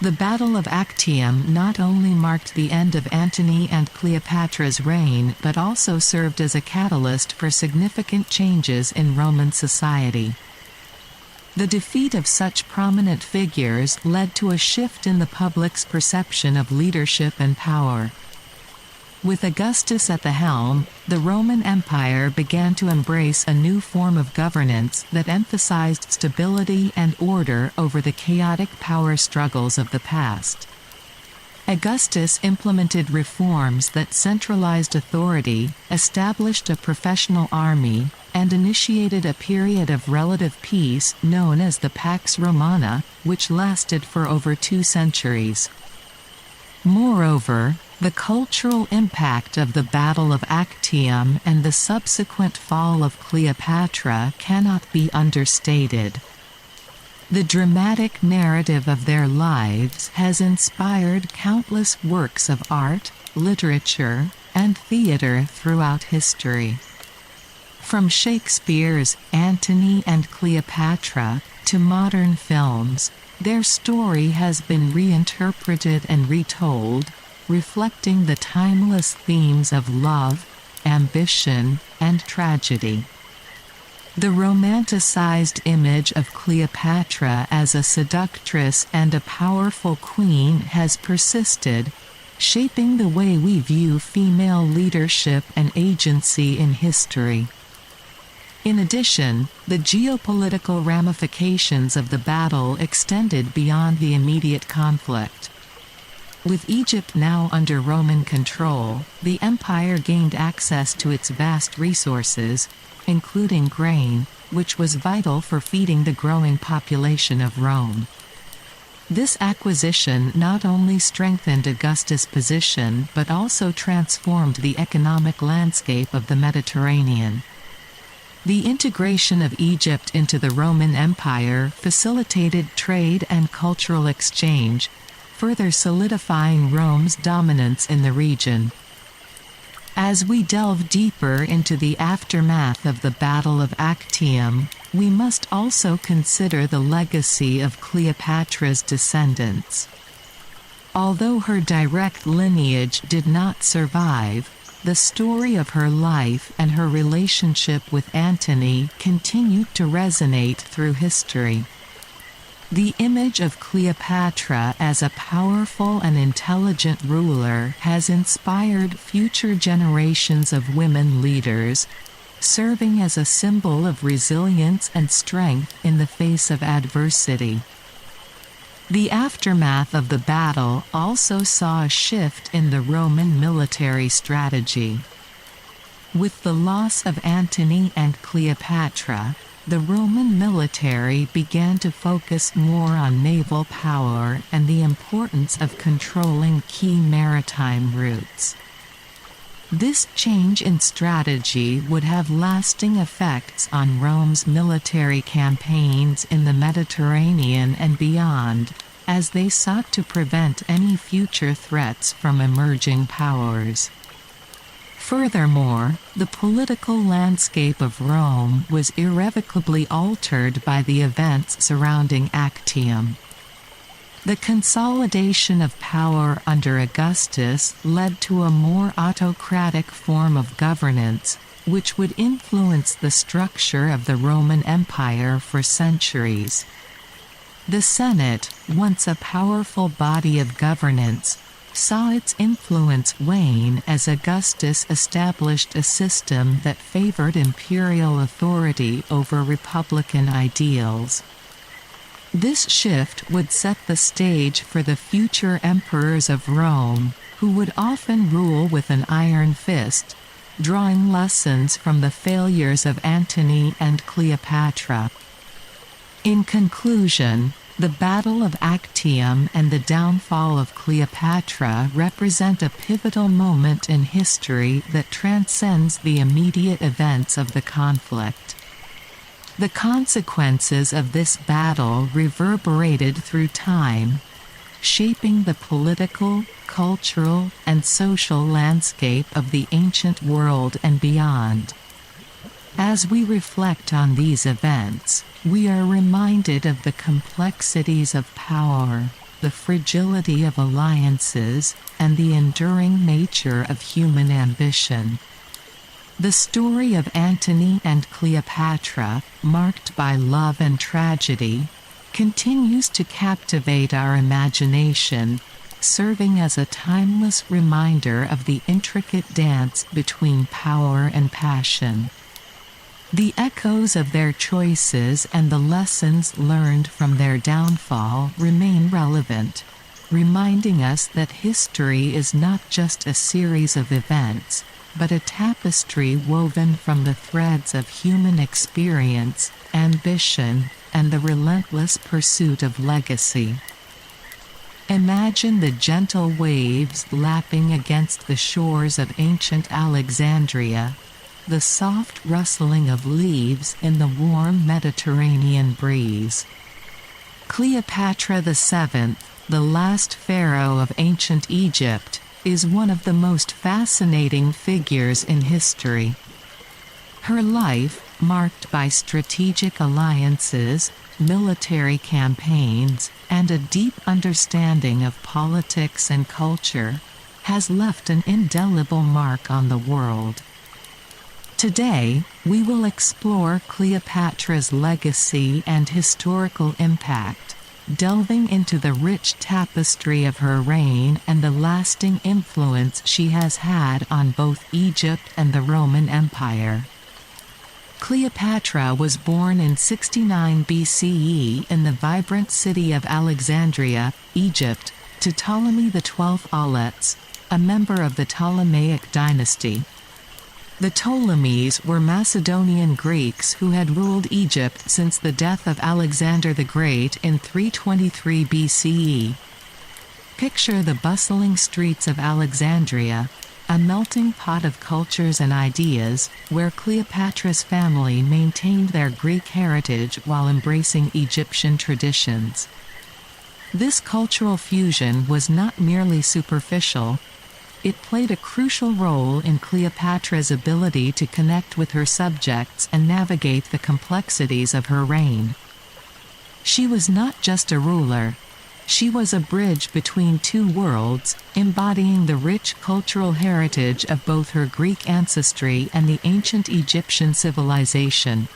The Battle of Actium not only marked the end of Antony and Cleopatra's reign but also served as a catalyst for significant changes in Roman society. The defeat of such prominent figures led to a shift in the public's perception of leadership and power. With Augustus at the helm, the Roman Empire began to embrace a new form of governance that emphasized stability and order over the chaotic power struggles of the past. Augustus implemented reforms that centralized authority, established a professional army, and initiated a period of relative peace known as the Pax Romana, which lasted for over 2 centuries. Moreover, the cultural impact of the Battle of Actium and the subsequent fall of Cleopatra cannot be understated. The dramatic narrative of their lives has inspired countless works of art, literature, and theater throughout history. From Shakespeare's Antony and Cleopatra to modern films, their story has been reinterpreted and retold, reflecting the timeless themes of love, ambition, and tragedy. The romanticized image of Cleopatra as a seductress and a powerful queen has persisted, shaping the way we view female leadership and agency in history. In addition, the geopolitical ramifications of the battle extended beyond the immediate conflict. With Egypt now under Roman control, the empire gained access to its vast resources, including grain, which was vital for feeding the growing population of Rome. This acquisition not only strengthened Augustus' position but also transformed the economic landscape of the Mediterranean. The integration of Egypt into the Roman Empire facilitated trade and cultural exchange, further solidifying Rome's dominance in the region. As we delve deeper into the aftermath of the Battle of Actium, we must also consider the legacy of Cleopatra's descendants. Although her direct lineage did not survive, the story of her life and her relationship with Antony continued to resonate through history. The image of Cleopatra as a powerful and intelligent ruler has inspired future generations of women leaders, serving as a symbol of resilience and strength in the face of adversity. The aftermath of the battle also saw a shift in the Roman military strategy. With the loss of Antony and Cleopatra, the Roman military began to focus more on naval power and the importance of controlling key maritime routes. This change in strategy would have lasting effects on Rome's military campaigns in the Mediterranean and beyond, as they sought to prevent any future threats from emerging powers. Furthermore, the political landscape of Rome was irrevocably altered by the events surrounding Actium. The consolidation of power under Augustus led to a more autocratic form of governance, which would influence the structure of the Roman Empire for centuries. The Senate, once a powerful body of governance, saw its influence wane as Augustus established a system that favored imperial authority over republican ideals. This shift would set the stage for the future emperors of Rome, who would often rule with an iron fist, drawing lessons from the failures of Antony and Cleopatra. In conclusion, the Battle of Actium and the downfall of Cleopatra represent a pivotal moment in history that transcends the immediate events of the conflict. The consequences of this battle reverberated through time, shaping the political, cultural, and social landscape of the ancient world and beyond. As we reflect on these events, we are reminded of the complexities of power, the fragility of alliances, and the enduring nature of human ambition. The story of Antony and Cleopatra, marked by love and tragedy, continues to captivate our imagination, serving as a timeless reminder of the intricate dance between power and passion. The echoes of their choices and the lessons learned from their downfall remain relevant, reminding us that history is not just a series of events, but a tapestry woven from the threads of human experience, ambition, and the relentless pursuit of legacy. Imagine the gentle waves lapping against the shores of ancient Alexandria, the soft rustling of leaves in the warm Mediterranean breeze. Cleopatra VII, the last pharaoh of ancient Egypt, is one of the most fascinating figures in history. Her life, marked by strategic alliances, military campaigns, and a deep understanding of politics and culture, has left an indelible mark on the world. Today, we will explore Cleopatra's legacy and historical impact, delving into the rich tapestry of her reign and the lasting influence she has had on both Egypt and the Roman Empire. Cleopatra was born in 69 BCE in the vibrant city of Alexandria, Egypt, to Ptolemy XII Auletes, a member of the Ptolemaic dynasty. The Ptolemies were Macedonian Greeks who had ruled Egypt since the death of Alexander the Great in 323 BCE. Picture the bustling streets of Alexandria, a melting pot of cultures and ideas, where Cleopatra's family maintained their Greek heritage while embracing Egyptian traditions. This cultural fusion was not merely superficial. It played a crucial role in Cleopatra's ability to connect with her subjects and navigate the complexities of her reign. She was not just a ruler. She was a bridge between two worlds, embodying the rich cultural heritage of both her Greek ancestry and the ancient Egyptian civilization.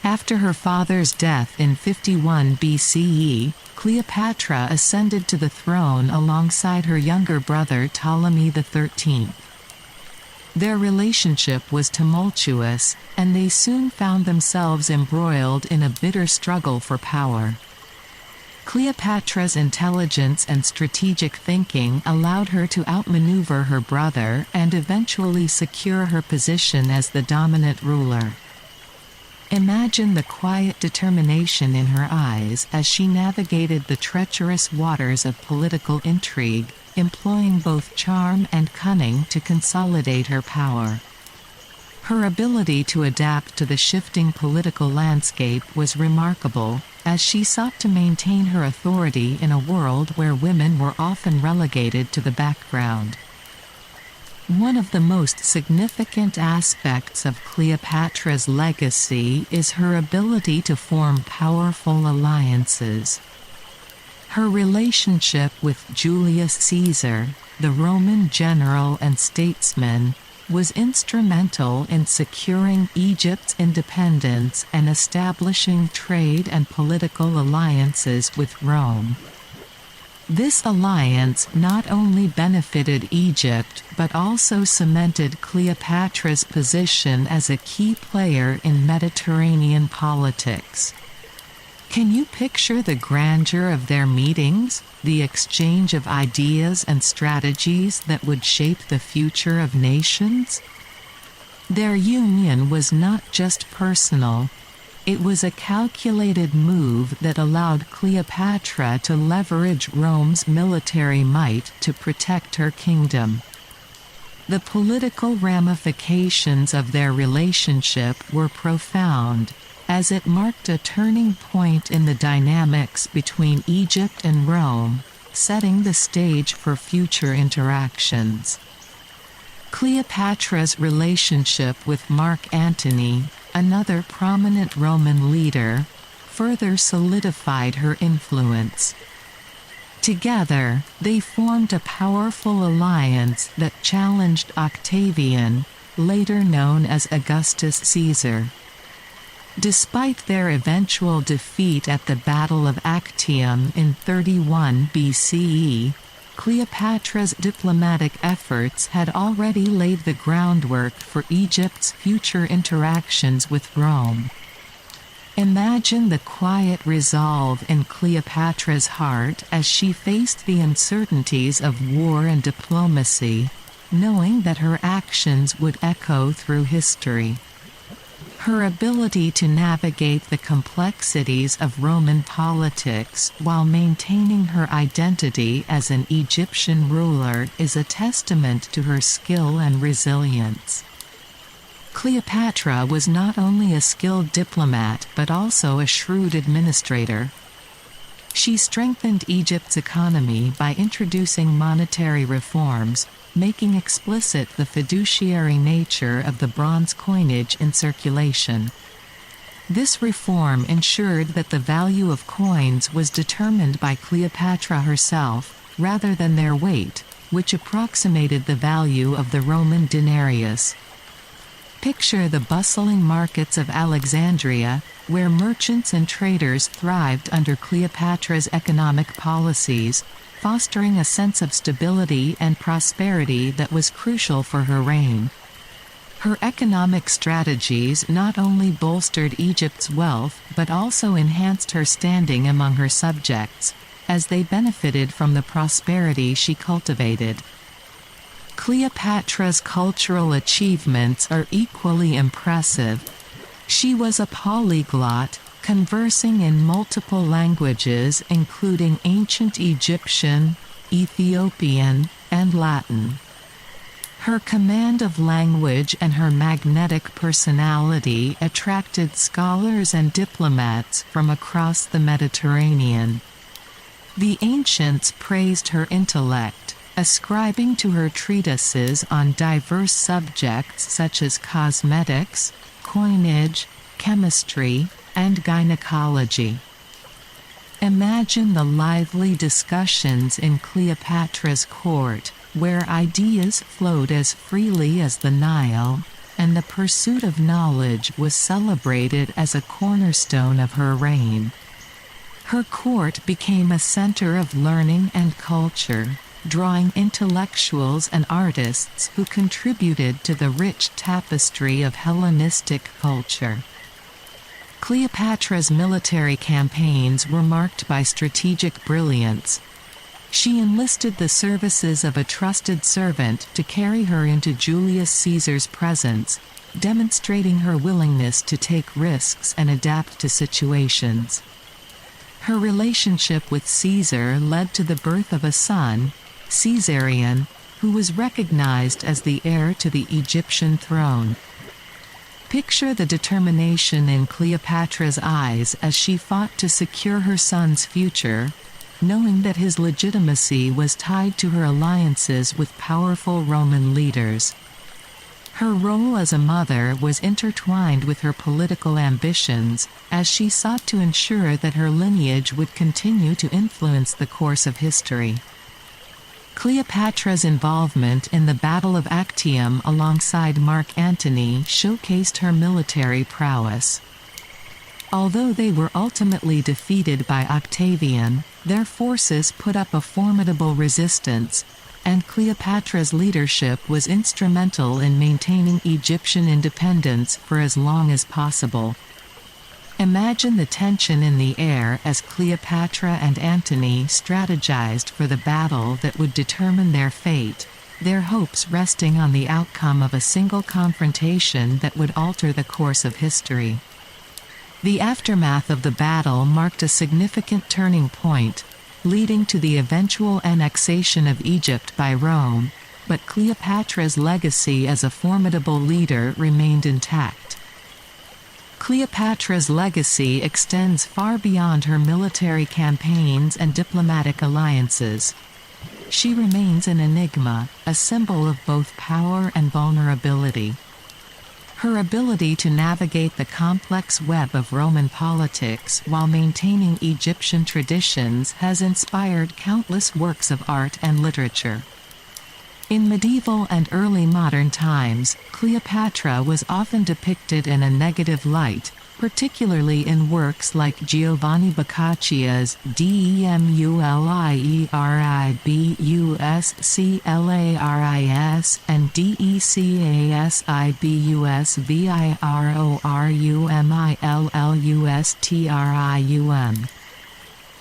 After her father's death in 51 BCE, Cleopatra ascended to the throne alongside her younger brother Ptolemy XIII. Their relationship was tumultuous, and they soon found themselves embroiled in a bitter struggle for power. Cleopatra's intelligence and strategic thinking allowed her to outmaneuver her brother and eventually secure her position as the dominant ruler. Imagine the quiet determination in her eyes as she navigated the treacherous waters of political intrigue, employing both charm and cunning to consolidate her power. Her ability to adapt to the shifting political landscape was remarkable, as she sought to maintain her authority in a world where women were often relegated to the background. One of the most significant aspects of Cleopatra's legacy is her ability to form powerful alliances. Her relationship with Julius Caesar, the Roman general and statesman, was instrumental in securing Egypt's independence and establishing trade and political alliances with Rome. This alliance not only benefited Egypt but also cemented Cleopatra's position as a key player in Mediterranean politics. Can you picture the grandeur of their meetings, the exchange of ideas and strategies that would shape the future of nations? Their union was not just personal. It was a calculated move that allowed Cleopatra to leverage Rome's military might to protect her kingdom. The political ramifications of their relationship were profound, as it marked a turning point in the dynamics between Egypt and Rome, setting the stage for future interactions. Cleopatra's relationship with Mark Antony, another prominent Roman leader, further solidified her influence. Together, they formed a powerful alliance that challenged Octavian, later known as Augustus Caesar. Despite their eventual defeat at the Battle of Actium in 31 BCE, Cleopatra's diplomatic efforts had already laid the groundwork for Egypt's future interactions with Rome. Imagine the quiet resolve in Cleopatra's heart as she faced the uncertainties of war and diplomacy, knowing that her actions would echo through history. Her ability to navigate the complexities of Roman politics while maintaining her identity as an Egyptian ruler is a testament to her skill and resilience. Cleopatra was not only a skilled diplomat but also a shrewd administrator. She strengthened Egypt's economy by introducing monetary reforms, making explicit the fiduciary nature of the bronze coinage in circulation. This reform ensured that the value of coins was determined by Cleopatra herself, rather than their weight, which approximated the value of the Roman denarius. Picture the bustling markets of Alexandria, where merchants and traders thrived under Cleopatra's economic policies, fostering a sense of stability and prosperity that was crucial for her reign. Her economic strategies not only bolstered Egypt's wealth but also enhanced her standing among her subjects, as they benefited from the prosperity she cultivated. Cleopatra's cultural achievements are equally impressive. She was a polyglot, conversing in multiple languages including Ancient Egyptian, Ethiopian, and Latin. Her command of language and her magnetic personality attracted scholars and diplomats from across the Mediterranean. The ancients praised her intellect, ascribing to her treatises on diverse subjects such as cosmetics, coinage, chemistry, and gynecology. Imagine the lively discussions in Cleopatra's court, where ideas flowed as freely as the Nile, and the pursuit of knowledge was celebrated as a cornerstone of her reign. Her court became a center of learning and culture, drawing intellectuals and artists who contributed to the rich tapestry of Hellenistic culture. Cleopatra's military campaigns were marked by strategic brilliance. She enlisted the services of a trusted servant to carry her into Julius Caesar's presence, demonstrating her willingness to take risks and adapt to situations. Her relationship with Caesar led to the birth of a son, Caesarion, who was recognized as the heir to the Egyptian throne. Picture the determination in Cleopatra's eyes as she fought to secure her son's future, knowing that his legitimacy was tied to her alliances with powerful Roman leaders. Her role as a mother was intertwined with her political ambitions, as she sought to ensure that her lineage would continue to influence the course of history. Cleopatra's involvement in the Battle of Actium alongside Mark Antony showcased her military prowess. Although they were ultimately defeated by Octavian, their forces put up a formidable resistance, and Cleopatra's leadership was instrumental in maintaining Egyptian independence for as long as possible. Imagine the tension in the air as Cleopatra and Antony strategized for the battle that would determine their fate, their hopes resting on the outcome of a single confrontation that would alter the course of history. The aftermath of the battle marked a significant turning point, leading to the eventual annexation of Egypt by Rome, but Cleopatra's legacy as a formidable leader remained intact. Cleopatra's legacy extends far beyond her military campaigns and diplomatic alliances. She remains an enigma, a symbol of both power and vulnerability. Her ability to navigate the complex web of Roman politics while maintaining Egyptian traditions has inspired countless works of art and literature. In medieval and early modern times, Cleopatra was often depicted in a negative light, particularly in works like Giovanni Boccaccio's Demulieribusclaris and Decasibusvirumillustrium.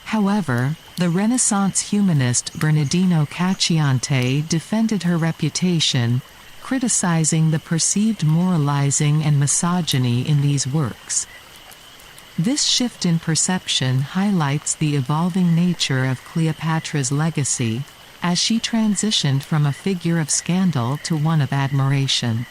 However, the Renaissance humanist Bernardino Cacciante defended her reputation, criticizing the perceived moralizing and misogyny in these works. This shift in perception highlights the evolving nature of Cleopatra's legacy, as she transitioned from a figure of scandal to one of admiration.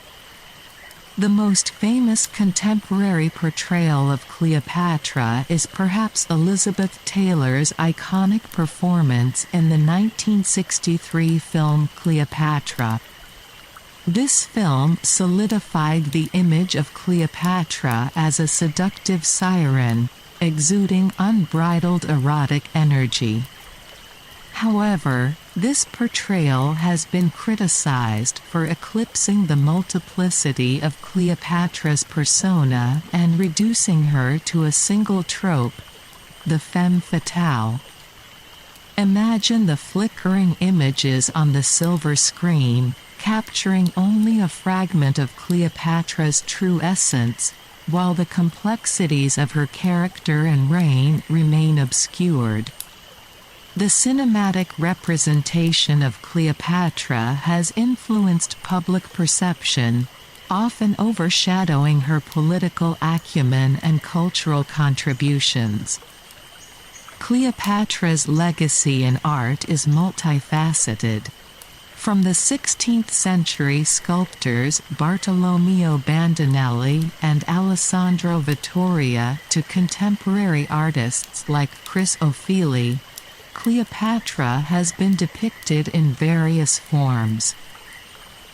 The most famous contemporary portrayal of Cleopatra is perhaps Elizabeth Taylor's iconic performance in the 1963 film Cleopatra. This film solidified the image of Cleopatra as a seductive siren, exuding unbridled erotic energy. However, this portrayal has been criticized for eclipsing the multiplicity of Cleopatra's persona and reducing her to a single trope, the femme fatale. Imagine the flickering images on the silver screen, capturing only a fragment of Cleopatra's true essence, while the complexities of her character and reign remain obscured. The cinematic representation of Cleopatra has influenced public perception, often overshadowing her political acumen and cultural contributions. Cleopatra's legacy in art is multifaceted. From the 16th century sculptors Bartolomeo Bandinelli and Alessandro Vittoria to contemporary artists like Chris Ofili, Cleopatra has been depicted in various forms.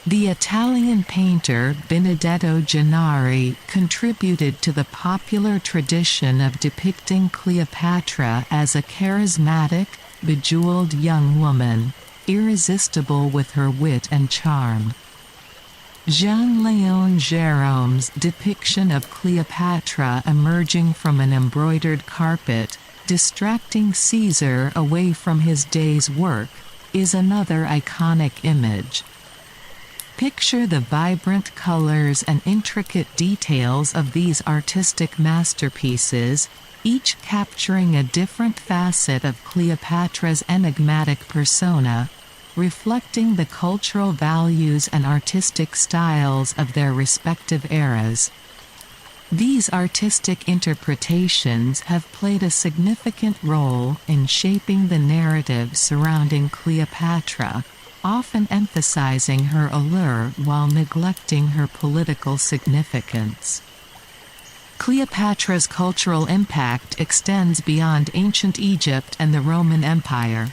The Italian painter Benedetto Gennari contributed to the popular tradition of depicting Cleopatra as a charismatic, bejeweled young woman, irresistible with her wit and charm. Jean-Léon Gérôme's depiction of Cleopatra emerging from an embroidered carpet, distracting Caesar away from his day's work, is another iconic image. Picture the vibrant colors and intricate details of these artistic masterpieces, each capturing a different facet of Cleopatra's enigmatic persona, reflecting the cultural values and artistic styles of their respective eras. These artistic interpretations have played a significant role in shaping the narrative surrounding Cleopatra, often emphasizing her allure while neglecting her political significance. Cleopatra's cultural impact extends beyond ancient Egypt and the Roman Empire.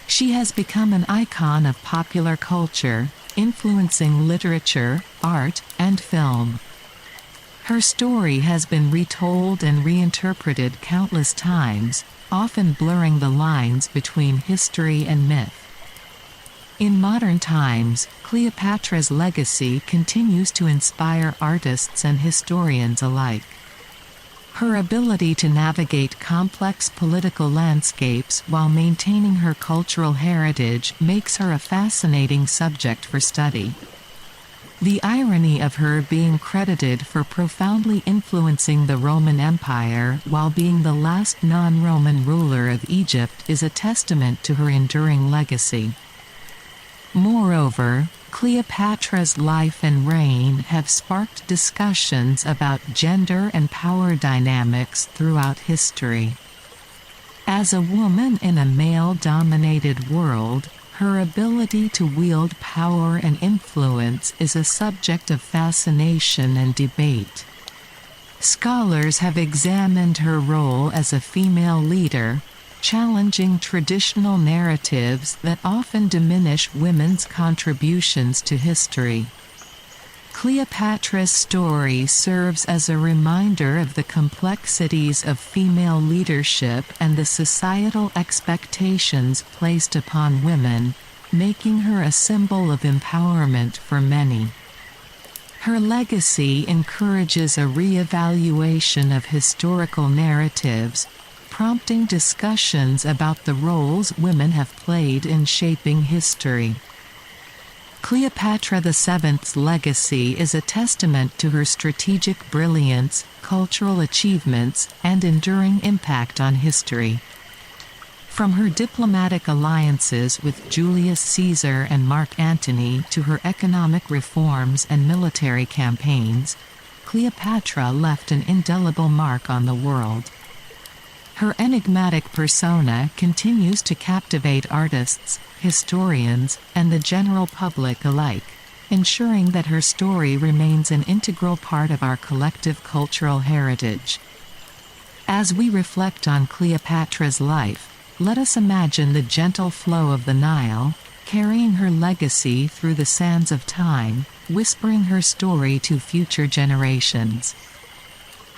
She has become an icon of popular culture, influencing literature, art, and film. Her story has been retold and reinterpreted countless times, often blurring the lines between history and myth. In modern times, Cleopatra's legacy continues to inspire artists and historians alike. Her ability to navigate complex political landscapes while maintaining her cultural heritage makes her a fascinating subject for study. The irony of her being credited for profoundly influencing the Roman Empire while being the last non-Roman ruler of Egypt is a testament to her enduring legacy. Moreover, Cleopatra's life and reign have sparked discussions about gender and power dynamics throughout history. As a woman in a male-dominated world, her ability to wield power and influence is a subject of fascination and debate. Scholars have examined her role as a female leader, challenging traditional narratives that often diminish women's contributions to history. Cleopatra's story serves as a reminder of the complexities of female leadership and the societal expectations placed upon women, making her a symbol of empowerment for many. Her legacy encourages a re-evaluation of historical narratives, prompting discussions about the roles women have played in shaping history. Cleopatra VII's legacy is a testament to her strategic brilliance, cultural achievements, and enduring impact on history. From her diplomatic alliances with Julius Caesar and Mark Antony to her economic reforms and military campaigns, Cleopatra left an indelible mark on the world. Her enigmatic persona continues to captivate artists, historians, and the general public alike, ensuring that her story remains an integral part of our collective cultural heritage. As we reflect on Cleopatra's life, let us imagine the gentle flow of the Nile, carrying her legacy through the sands of time, whispering her story to future generations.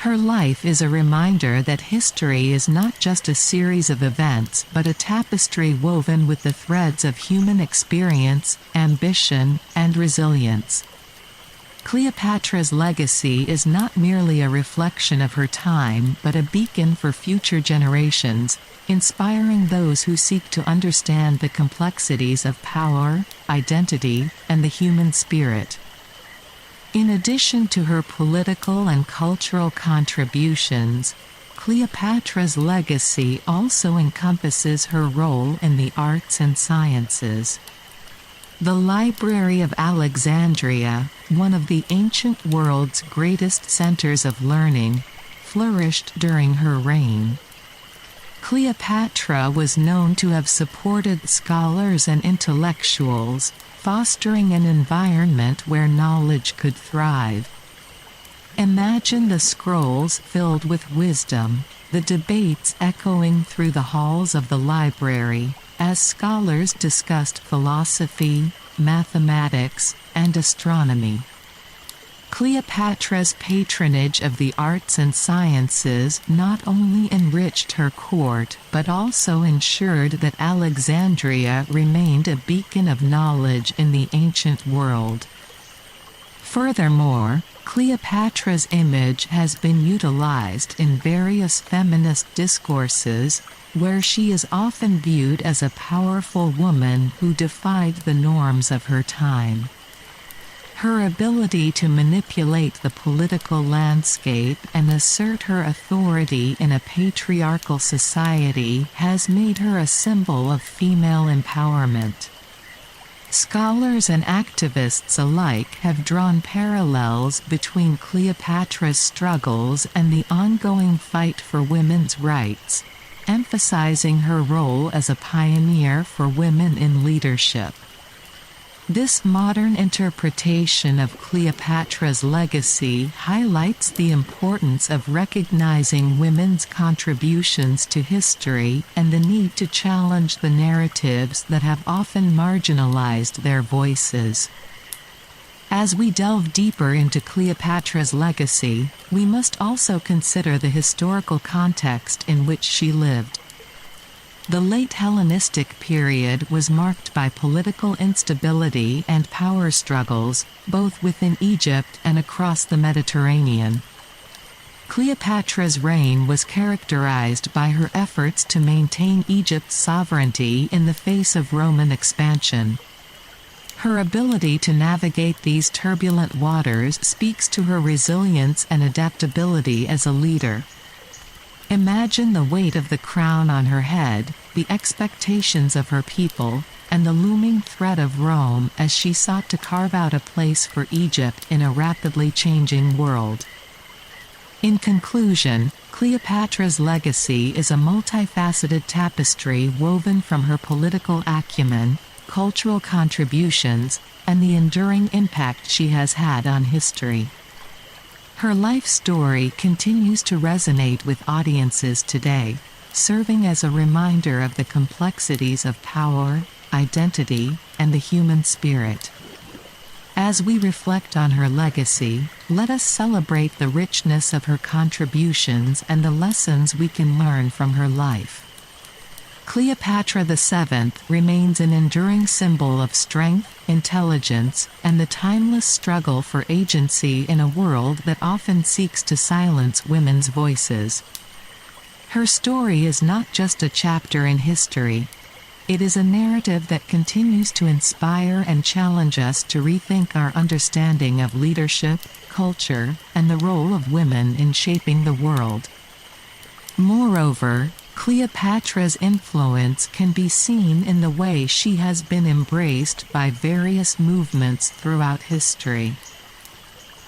Her life is a reminder that history is not just a series of events but a tapestry woven with the threads of human experience, ambition, and resilience. Cleopatra's legacy is not merely a reflection of her time but a beacon for future generations, inspiring those who seek to understand the complexities of power, identity, and the human spirit. In addition to her political and cultural contributions, Cleopatra's legacy also encompasses her role in the arts and sciences. The Library of Alexandria, one of the ancient world's greatest centers of learning, flourished during her reign. Cleopatra was known to have supported scholars and intellectuals, fostering an environment where knowledge could thrive. Imagine the scrolls filled with wisdom, the debates echoing through the halls of the library, as scholars discussed philosophy, mathematics, and astronomy. Cleopatra's patronage of the arts and sciences not only enriched her court but also ensured that Alexandria remained a beacon of knowledge in the ancient world. Furthermore, Cleopatra's image has been utilized in various feminist discourses, where she is often viewed as a powerful woman who defied the norms of her time. Her ability to manipulate the political landscape and assert her authority in a patriarchal society has made her a symbol of female empowerment. Scholars and activists alike have drawn parallels between Cleopatra's struggles and the ongoing fight for women's rights, emphasizing her role as a pioneer for women in leadership. This modern interpretation of Cleopatra's legacy highlights the importance of recognizing women's contributions to history and the need to challenge the narratives that have often marginalized their voices. As we delve deeper into Cleopatra's legacy, we must also consider the historical context in which she lived. The late Hellenistic period was marked by political instability and power struggles, both within Egypt and across the Mediterranean. Cleopatra's reign was characterized by her efforts to maintain Egypt's sovereignty in the face of Roman expansion. Her ability to navigate these turbulent waters speaks to her resilience and adaptability as a leader. Imagine the weight of the crown on her head, the expectations of her people, and the looming threat of Rome as she sought to carve out a place for Egypt in a rapidly changing world. In conclusion, Cleopatra's legacy is a multifaceted tapestry woven from her political acumen, cultural contributions, and the enduring impact she has had on history. Her life story continues to resonate with audiences today, serving as a reminder of the complexities of power, identity, and the human spirit. As we reflect on her legacy, let us celebrate the richness of her contributions and the lessons we can learn from her life. Cleopatra VII remains an enduring symbol of strength, intelligence, and the timeless struggle for agency in a world that often seeks to silence women's voices. Her story is not just a chapter in history. It is a narrative that continues to inspire and challenge us to rethink our understanding of leadership, culture, and the role of women in shaping the world. Moreover, Cleopatra's influence can be seen in the way she has been embraced by various movements throughout history.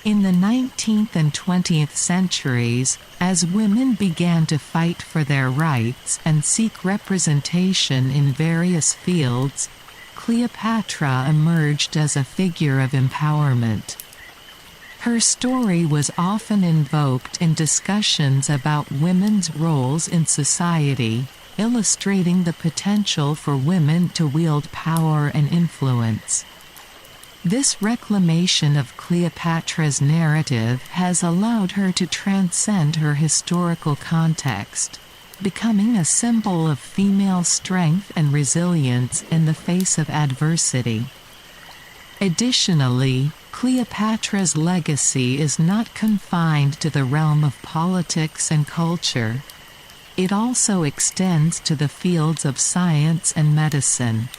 In the 19th and 20th centuries, as women began to fight for their rights and seek representation in various fields, Cleopatra emerged as a figure of empowerment. Her story was often invoked in discussions about women's roles in society, illustrating the potential for women to wield power and influence. This reclamation of Cleopatra's narrative has allowed her to transcend her historical context, becoming a symbol of female strength and resilience in the face of adversity. Additionally, Cleopatra's legacy is not confined to the realm of politics and culture. It also extends to the fields of science and medicine.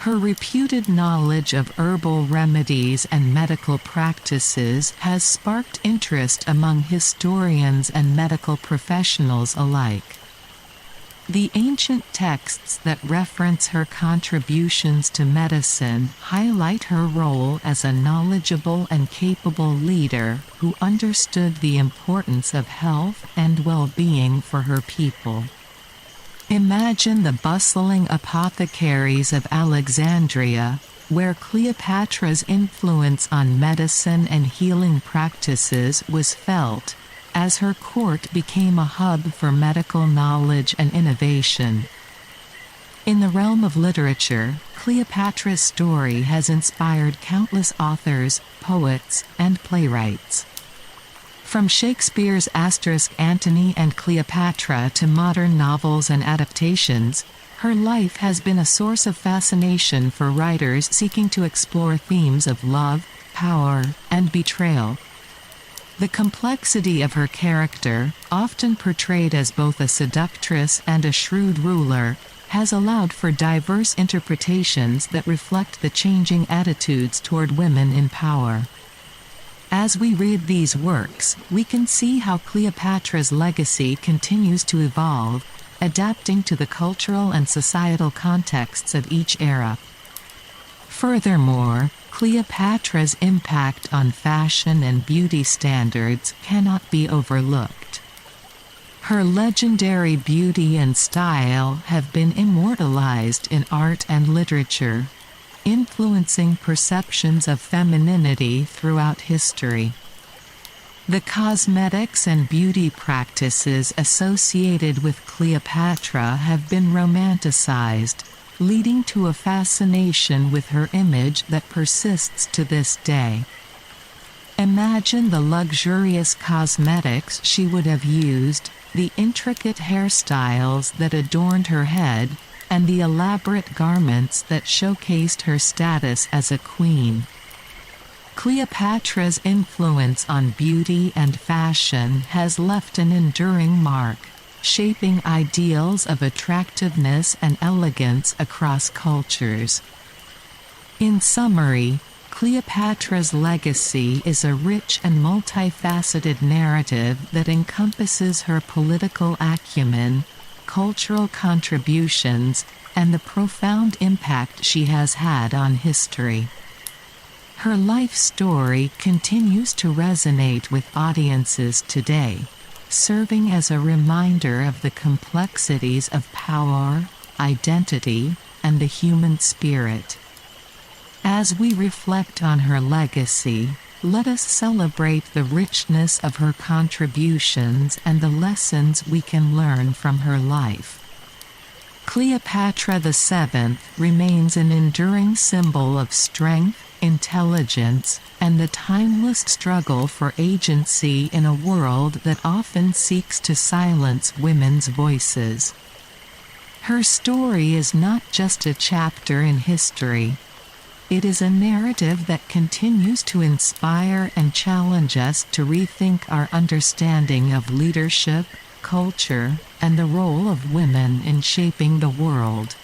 Her reputed knowledge of herbal remedies and medical practices has sparked interest among historians and medical professionals alike. The ancient texts that reference her contributions to medicine highlight her role as a knowledgeable and capable leader who understood the importance of health and well-being for her people. Imagine the bustling apothecaries of Alexandria, where Cleopatra's influence on medicine and healing practices was felt, as her court became a hub for medical knowledge and innovation. In the realm of literature, Cleopatra's story has inspired countless authors, poets, and playwrights. From Shakespeare's Antony and Cleopatra to modern novels and adaptations, her life has been a source of fascination for writers seeking to explore themes of love, power, and betrayal. The complexity of her character, often portrayed as both a seductress and a shrewd ruler, has allowed for diverse interpretations that reflect the changing attitudes toward women in power. As we read these works, we can see how Cleopatra's legacy continues to evolve, adapting to the cultural and societal contexts of each era. Furthermore, Cleopatra's impact on fashion and beauty standards cannot be overlooked. Her legendary beauty and style have been immortalized in art and literature, influencing perceptions of femininity throughout history. The cosmetics and beauty practices associated with Cleopatra have been romanticized, leading to a fascination with her image that persists to this day. Imagine the luxurious cosmetics she would have used, the intricate hairstyles that adorned her head, and the elaborate garments that showcased her status as a queen. Cleopatra's influence on beauty and fashion has left an enduring mark, shaping ideals of attractiveness and elegance across cultures. In summary, Cleopatra's legacy is a rich and multifaceted narrative that encompasses her political acumen, cultural contributions, and the profound impact she has had on history. Her life story continues to resonate with audiences today, serving as a reminder of the complexities of power, identity, and the human spirit. As we reflect on her legacy, let us celebrate the richness of her contributions and the lessons we can learn from her life. Cleopatra VII remains an enduring symbol of strength, intelligence, and the timeless struggle for agency in a world that often seeks to silence women's voices. Her story is not just a chapter in history. It is a narrative that continues to inspire and challenge us to rethink our understanding of leadership, culture, and the role of women in shaping the world.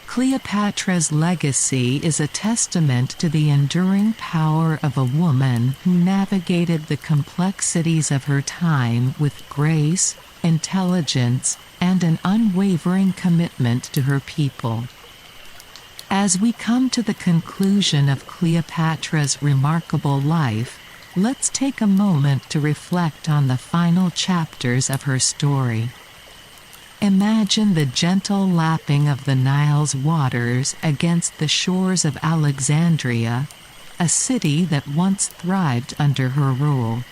Cleopatra's legacy is a testament to the enduring power of a woman who navigated the complexities of her time with grace, intelligence, and an unwavering commitment to her people. As we come to the conclusion of Cleopatra's remarkable life, let's take a moment to reflect on the final chapters of her story. Imagine the gentle lapping of the Nile's waters against the shores of Alexandria, a city that once thrived under her rule.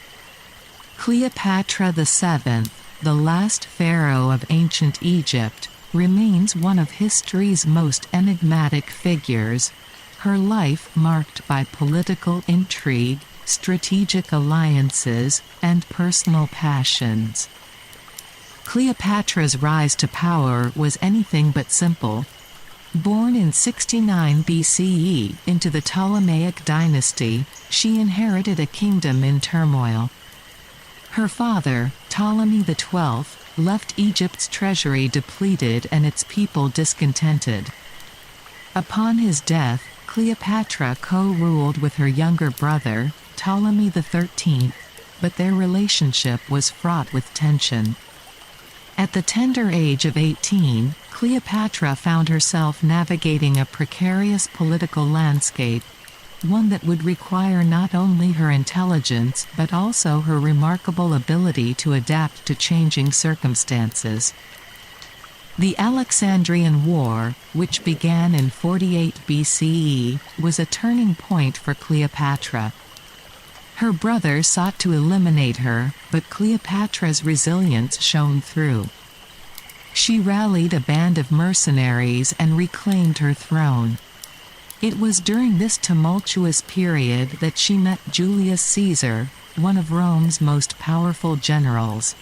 Cleopatra VII, the last pharaoh of ancient Egypt, remains one of history's most enigmatic figures, her life marked by political intrigue, strategic alliances, and personal passions. Cleopatra's rise to power was anything but simple. Born in 69 BCE into the Ptolemaic dynasty, she inherited a kingdom in turmoil. Her father, Ptolemy XII, left Egypt's treasury depleted and its people discontented. Upon his death, Cleopatra co-ruled with her younger brother, Ptolemy XIII, but their relationship was fraught with tension. At the tender age of 18, Cleopatra found herself navigating a precarious political landscape, one that would require not only her intelligence but also her remarkable ability to adapt to changing circumstances. The Alexandrian War, which began in 48 BCE, was a turning point for Cleopatra. Her brother sought to eliminate her, but Cleopatra's resilience shone through. She rallied a band of mercenaries and reclaimed her throne. It was during this tumultuous period that she met Julius Caesar, one of Rome's most powerful generals.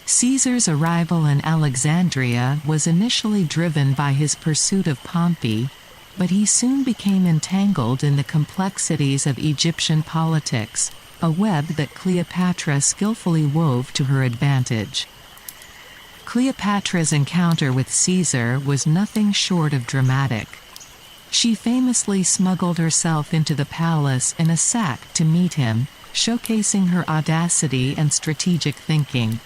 Caesar's arrival in Alexandria was initially driven by his pursuit of Pompey, but he soon became entangled in the complexities of Egyptian politics, a web that Cleopatra skillfully wove to her advantage. Cleopatra's encounter with Caesar was nothing short of dramatic. She famously smuggled herself into the palace in a sack to meet him, showcasing her audacity and strategic thinking.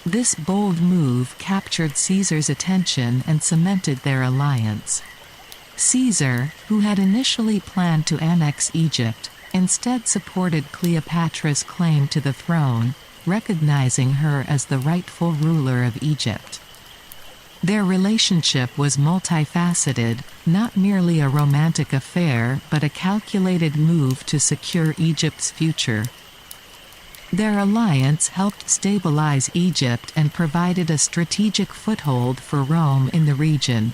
This bold move captured Caesar's attention and cemented their alliance. Caesar, who had initially planned to annex Egypt, instead supported Cleopatra's claim to the throne, recognizing her as the rightful ruler of Egypt. Their relationship was multifaceted, not merely a romantic affair but a calculated move to secure Egypt's future. Their alliance helped stabilize Egypt and provided a strategic foothold for Rome in the region.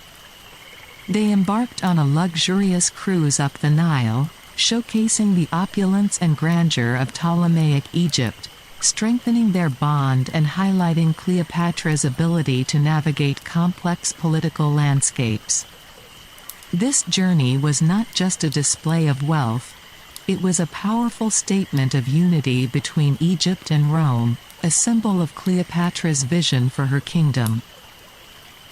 They embarked on a luxurious cruise up the Nile, showcasing the opulence and grandeur of Ptolemaic Egypt, strengthening their bond and highlighting Cleopatra's ability to navigate complex political landscapes. This journey was not just a display of wealth, it was a powerful statement of unity between Egypt and Rome, a symbol of Cleopatra's vision for her kingdom.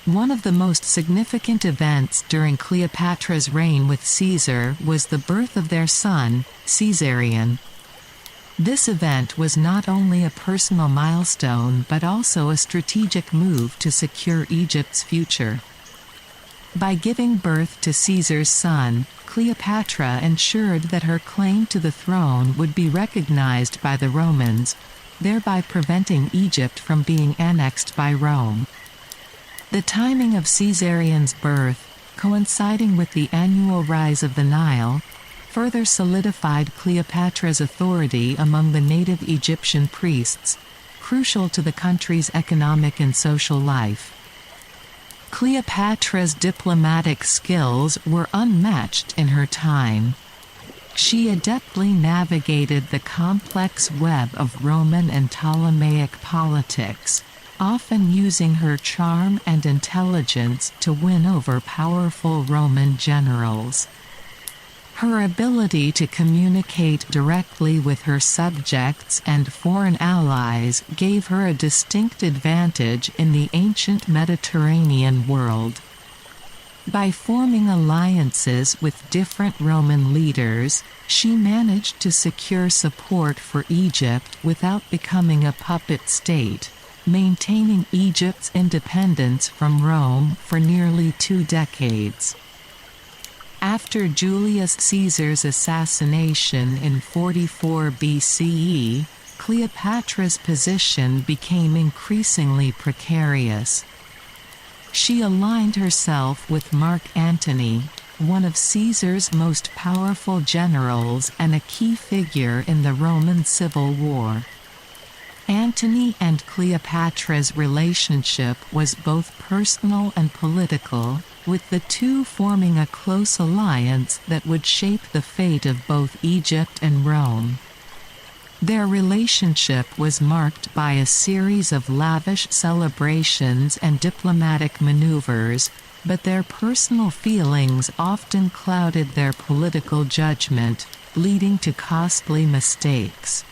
One of the most significant events during Cleopatra's reign with Caesar was the birth of their son, Caesarion. This event was not only a personal milestone but also a strategic move to secure Egypt's future. By giving birth to Caesar's son, Cleopatra ensured that her claim to the throne would be recognized by the Romans, thereby preventing Egypt from being annexed by Rome. The timing of Caesarion's birth, coinciding with the annual rise of the Nile, further solidified Cleopatra's authority among the native Egyptian priests, crucial to the country's economic and social life. Cleopatra's diplomatic skills were unmatched in her time. She adeptly navigated the complex web of Roman and Ptolemaic politics, often using her charm and intelligence to win over powerful Roman generals. Her ability to communicate directly with her subjects and foreign allies gave her a distinct advantage in the ancient Mediterranean world. By forming alliances with different Roman leaders, she managed to secure support for Egypt without becoming a puppet state, maintaining Egypt's independence from Rome for nearly 2 decades. After Julius Caesar's assassination in 44 BCE, Cleopatra's position became increasingly precarious. She aligned herself with Mark Antony, one of Caesar's most powerful generals and a key figure in the Roman Civil War. Antony and Cleopatra's relationship was both personal and political, with the two forming a close alliance that would shape the fate of both Egypt and Rome. Their relationship was marked by a series of lavish celebrations and diplomatic maneuvers, but their personal feelings often clouded their political judgment, leading to costly mistakes.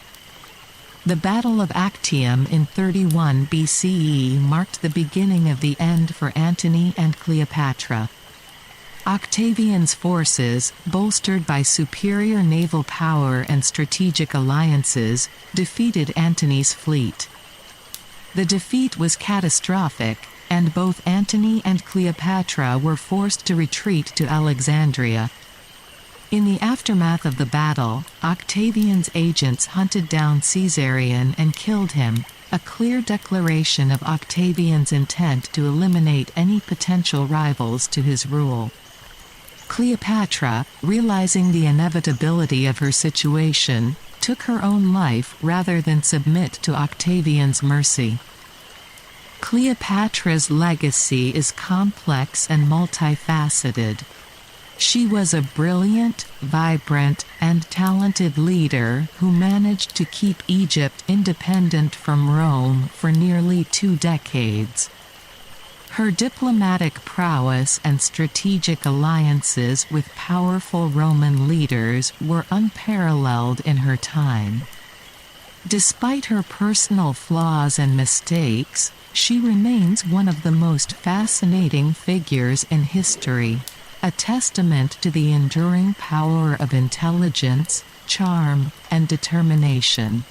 The Battle of Actium in 31 BCE marked the beginning of the end for Antony and Cleopatra. Octavian's forces, bolstered by superior naval power and strategic alliances, defeated Antony's fleet. The defeat was catastrophic, and both Antony and Cleopatra were forced to retreat to Alexandria. In the aftermath of the battle, Octavian's agents hunted down Caesarion and killed him, a clear declaration of Octavian's intent to eliminate any potential rivals to his rule. Cleopatra, realizing the inevitability of her situation, took her own life rather than submit to Octavian's mercy. Cleopatra's legacy is complex and multifaceted. She was a brilliant, vibrant, and talented leader who managed to keep Egypt independent from Rome for nearly 2 decades. Her diplomatic prowess and strategic alliances with powerful Roman leaders were unparalleled in her time. Despite her personal flaws and mistakes, she remains one of the most fascinating figures in history, a testament to the enduring power of intelligence, charm, and determination.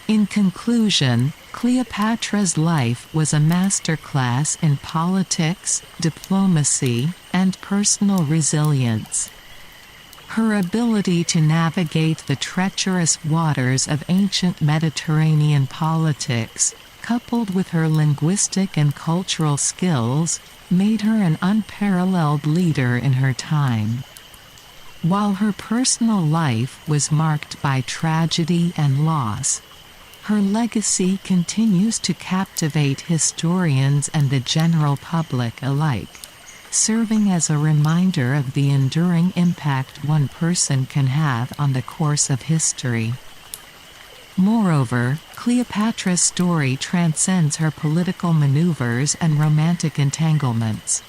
In conclusion, Cleopatra's life was a masterclass in politics, diplomacy, and personal resilience. Her ability to navigate the treacherous waters of ancient Mediterranean politics, coupled with her linguistic and cultural skills, made her an unparalleled leader in her time. While her personal life was marked by tragedy and loss, her legacy continues to captivate historians and the general public alike, serving as a reminder of the enduring impact one person can have on the course of history. Moreover, Cleopatra's story transcends her political maneuvers and romantic entanglements.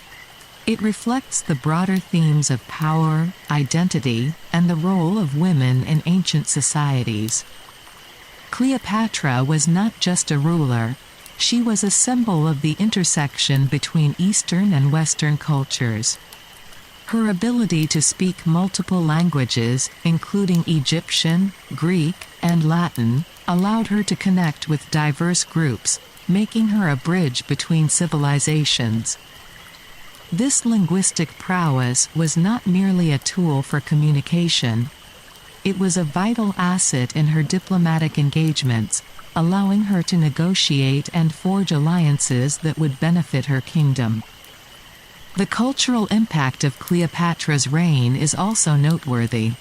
It reflects the broader themes of power, identity, and the role of women in ancient societies. Cleopatra was not just a ruler, she was a symbol of the intersection between Eastern and Western cultures. Her ability to speak multiple languages, including Egyptian, Greek, and Latin, allowed her to connect with diverse groups, making her a bridge between civilizations. This linguistic prowess was not merely a tool for communication. It was a vital asset in her diplomatic engagements, allowing her to negotiate and forge alliances that would benefit her kingdom. The cultural impact of Cleopatra's reign is also noteworthy.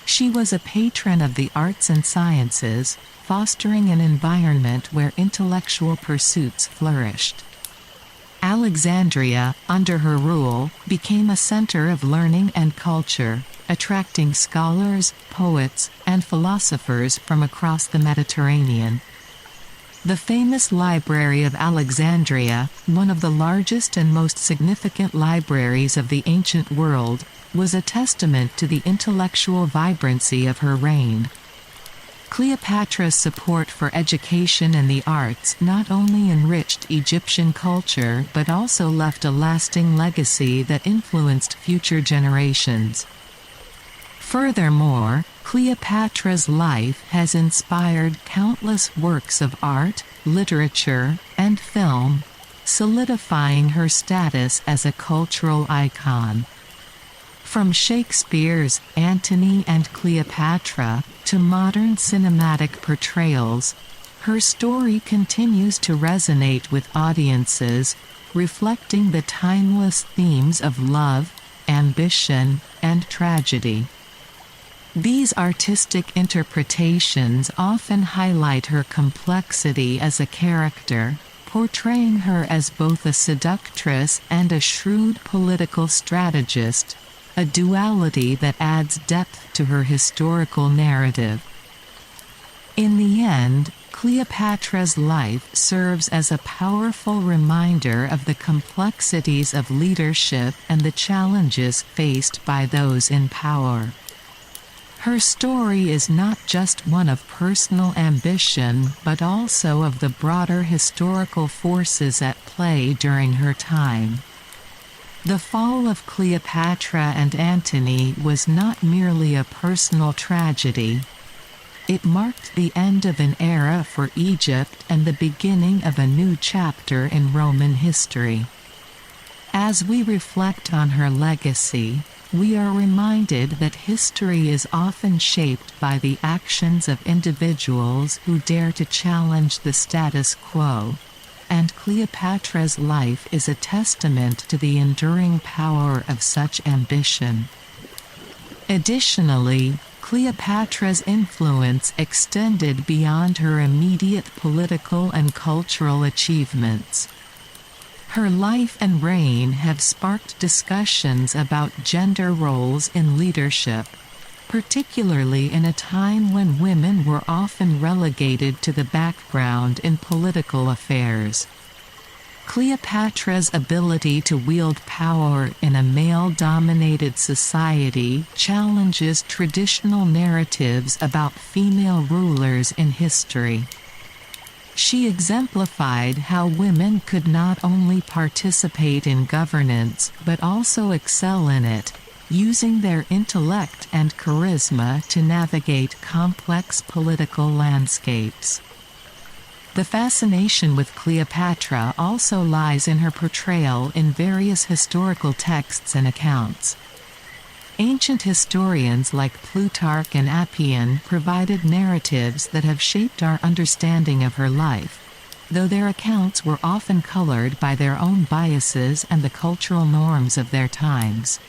She was a patron of the arts and sciences, fostering an environment where intellectual pursuits flourished. Alexandria, under her rule, became a center of learning and culture, attracting scholars, poets, and philosophers from across the Mediterranean. The famous Library of Alexandria, one of the largest and most significant libraries of the ancient world, was a testament to the intellectual vibrancy of her reign. Cleopatra's support for education and the arts not only enriched Egyptian culture but also left a lasting legacy that influenced future generations. Furthermore, Cleopatra's life has inspired countless works of art, literature, and film, solidifying her status as a cultural icon. From Shakespeare's Antony and Cleopatra to modern cinematic portrayals, her story continues to resonate with audiences, reflecting the timeless themes of love, ambition, and tragedy. These artistic interpretations often highlight her complexity as a character, portraying her as both a seductress and a shrewd political strategist, a duality that adds depth to her historical narrative. In the end, Cleopatra's life serves as a powerful reminder of the complexities of leadership and the challenges faced by those in power. Her story is not just one of personal ambition but also of the broader historical forces at play during her time. The fall of Cleopatra and Antony was not merely a personal tragedy. It marked the end of an era for Egypt and the beginning of a new chapter in Roman history. As we reflect on her legacy, we are reminded that history is often shaped by the actions of individuals who dare to challenge the status quo, and Cleopatra's life is a testament to the enduring power of such ambition. Additionally, Cleopatra's influence extended beyond her immediate political and cultural achievements. Her life and reign have sparked discussions about gender roles in leadership, particularly in a time when women were often relegated to the background in political affairs. Cleopatra's ability to wield power in a male-dominated society challenges traditional narratives about female rulers in history. She exemplified how women could not only participate in governance but also excel in it, using their intellect and charisma to navigate complex political landscapes. The fascination with Cleopatra also lies in her portrayal in various historical texts and accounts. Ancient historians like Plutarch and Appian provided narratives that have shaped our understanding of her life, though their accounts were often colored by their own biases and the cultural norms of their times.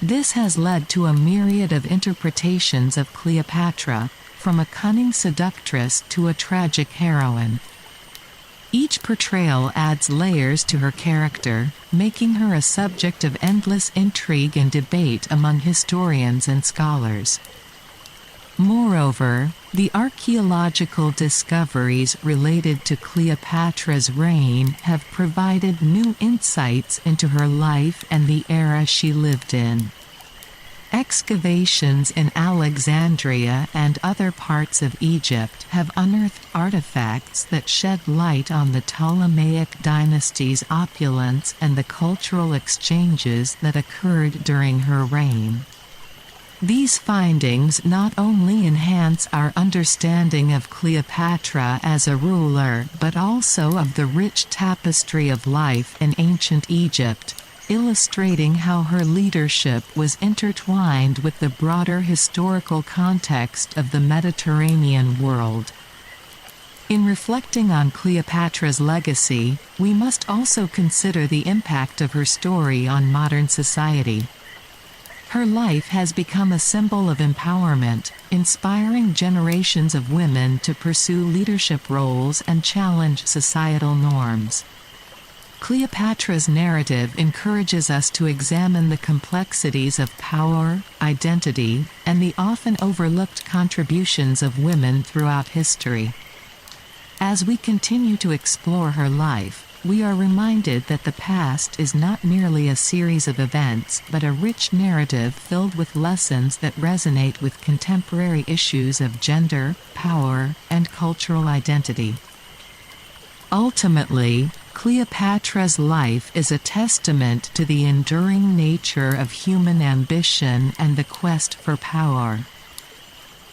This has led to a myriad of interpretations of Cleopatra, from a cunning seductress to a tragic heroine. Each portrayal adds layers to her character, making her a subject of endless intrigue and debate among historians and scholars. Moreover, the archaeological discoveries related to Cleopatra's reign have provided new insights into her life and the era she lived in. Excavations in Alexandria and other parts of Egypt have unearthed artifacts that shed light on the Ptolemaic dynasty's opulence and the cultural exchanges that occurred during her reign. These findings not only enhance our understanding of Cleopatra as a ruler but also of the rich tapestry of life in ancient Egypt, illustrating how her leadership was intertwined with the broader historical context of the Mediterranean world. In reflecting on Cleopatra's legacy, we must also consider the impact of her story on modern society. Her life has become a symbol of empowerment, inspiring generations of women to pursue leadership roles and challenge societal norms. Cleopatra's narrative encourages us to examine the complexities of power, identity, and the often overlooked contributions of women throughout history. As we continue to explore her life, we are reminded that the past is not merely a series of events but a rich narrative filled with lessons that resonate with contemporary issues of gender, power, and cultural identity. Ultimately, Cleopatra's life is a testament to the enduring nature of human ambition and the quest for power.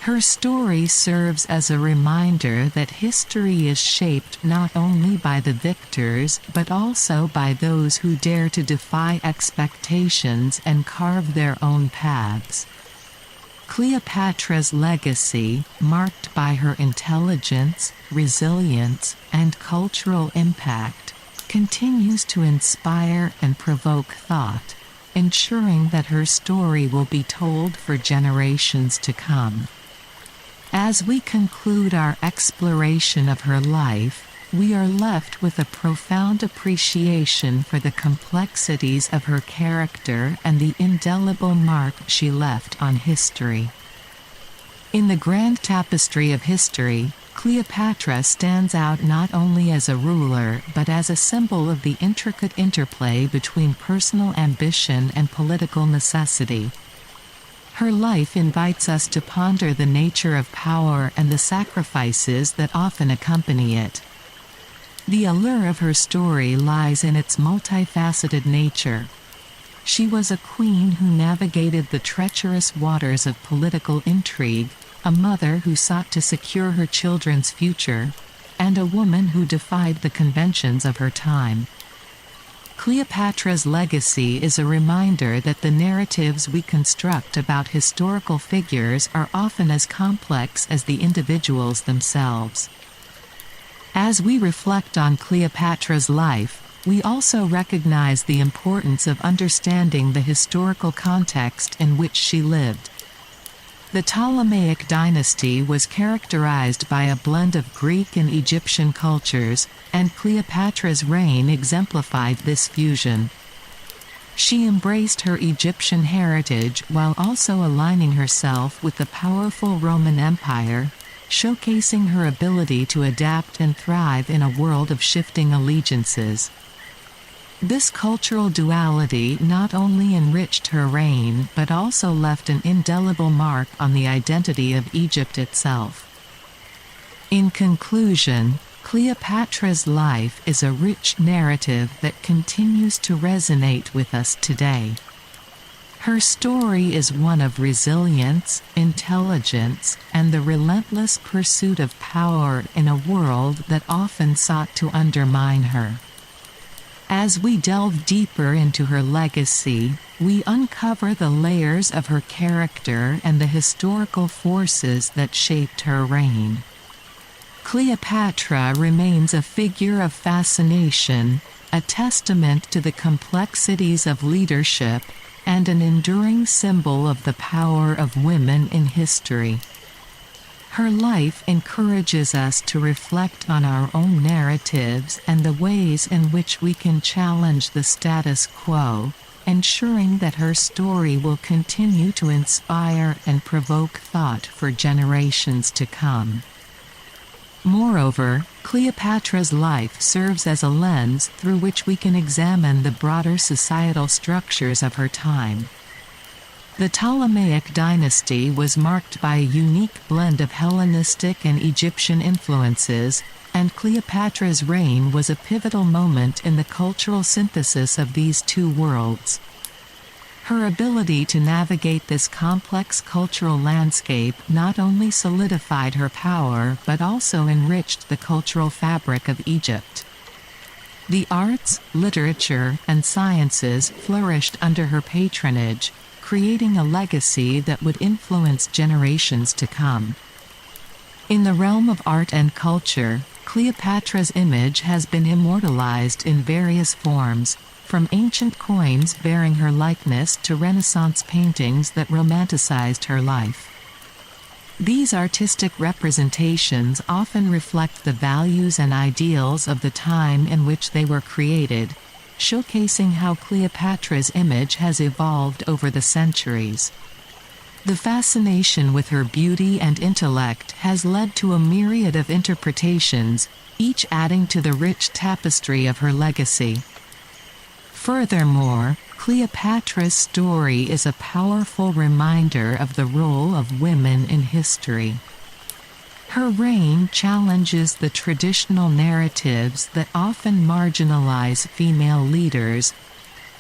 Her story serves as a reminder that history is shaped not only by the victors but also by those who dare to defy expectations and carve their own paths. Cleopatra's legacy, marked by her intelligence, resilience, and cultural impact, continues to inspire and provoke thought, ensuring that her story will be told for generations to come. As we conclude our exploration of her life, we are left with a profound appreciation for the complexities of her character and the indelible mark she left on history. In the grand tapestry of history, Cleopatra stands out not only as a ruler but as a symbol of the intricate interplay between personal ambition and political necessity. Her life invites us to ponder the nature of power and the sacrifices that often accompany it. The allure of her story lies in its multifaceted nature. She was a queen who navigated the treacherous waters of political intrigue, a mother who sought to secure her children's future, and a woman who defied the conventions of her time. Cleopatra's legacy is a reminder that the narratives we construct about historical figures are often as complex as the individuals themselves. As we reflect on Cleopatra's life, we also recognize the importance of understanding the historical context in which she lived. The Ptolemaic dynasty was characterized by a blend of Greek and Egyptian cultures, and Cleopatra's reign exemplified this fusion. She embraced her Egyptian heritage while also aligning herself with the powerful Roman Empire, showcasing her ability to adapt and thrive in a world of shifting allegiances. This cultural duality not only enriched her reign but also left an indelible mark on the identity of Egypt itself. In conclusion, Cleopatra's life is a rich narrative that continues to resonate with us today. Her story is one of resilience, intelligence, and the relentless pursuit of power in a world that often sought to undermine her. As we delve deeper into her legacy, we uncover the layers of her character and the historical forces that shaped her reign. Cleopatra remains a figure of fascination, a testament to the complexities of leadership, and an enduring symbol of the power of women in history. Her life encourages us to reflect on our own narratives and the ways in which we can challenge the status quo, ensuring that her story will continue to inspire and provoke thought for generations to come. Moreover, Cleopatra's life serves as a lens through which we can examine the broader societal structures of her time. The Ptolemaic dynasty was marked by a unique blend of Hellenistic and Egyptian influences, and Cleopatra's reign was a pivotal moment in the cultural synthesis of these two worlds. Her ability to navigate this complex cultural landscape not only solidified her power but also enriched the cultural fabric of Egypt. The arts, literature, and sciences flourished under her patronage, creating a legacy that would influence generations to come. In the realm of art and culture, Cleopatra's image has been immortalized in various forms, from ancient coins bearing her likeness to Renaissance paintings that romanticized her life. These artistic representations often reflect the values and ideals of the time in which they were created, showcasing how Cleopatra's image has evolved over the centuries. The fascination with her beauty and intellect has led to a myriad of interpretations, each adding to the rich tapestry of her legacy. Furthermore, Cleopatra's story is a powerful reminder of the role of women in history. Her reign challenges the traditional narratives that often marginalize female leaders,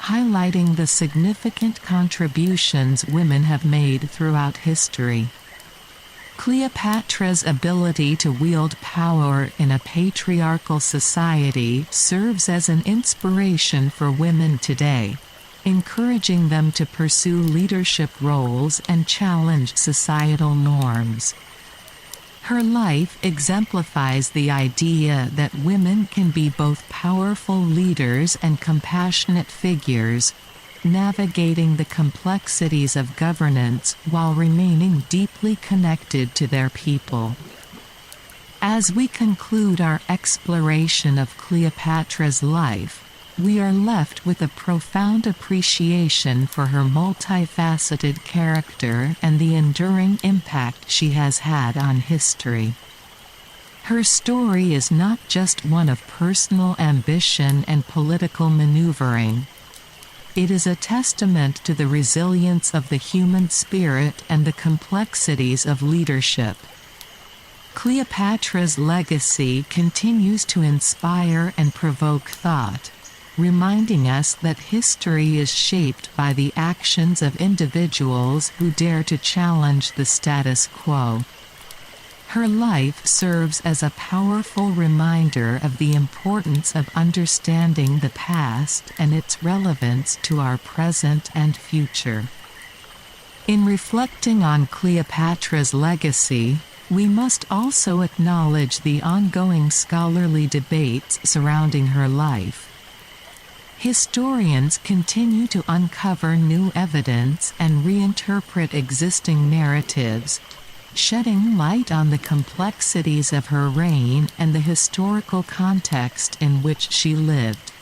highlighting the significant contributions women have made throughout history. Cleopatra's ability to wield power in a patriarchal society serves as an inspiration for women today, encouraging them to pursue leadership roles and challenge societal norms. Her life exemplifies the idea that women can be both powerful leaders and compassionate figures, navigating the complexities of governance while remaining deeply connected to their people. As we conclude our exploration of Cleopatra's life, we are left with a profound appreciation for her multifaceted character and the enduring impact she has had on history. Her story is not just one of personal ambition and political maneuvering. It is a testament to the resilience of the human spirit and the complexities of leadership. Cleopatra's legacy continues to inspire and provoke thought, reminding us that history is shaped by the actions of individuals who dare to challenge the status quo. Her life serves as a powerful reminder of the importance of understanding the past and its relevance to our present and future. In reflecting on Cleopatra's legacy, we must also acknowledge the ongoing scholarly debates surrounding her life. Historians continue to uncover new evidence and reinterpret existing narratives, shedding light on the complexities of her reign and the historical context in which she lived.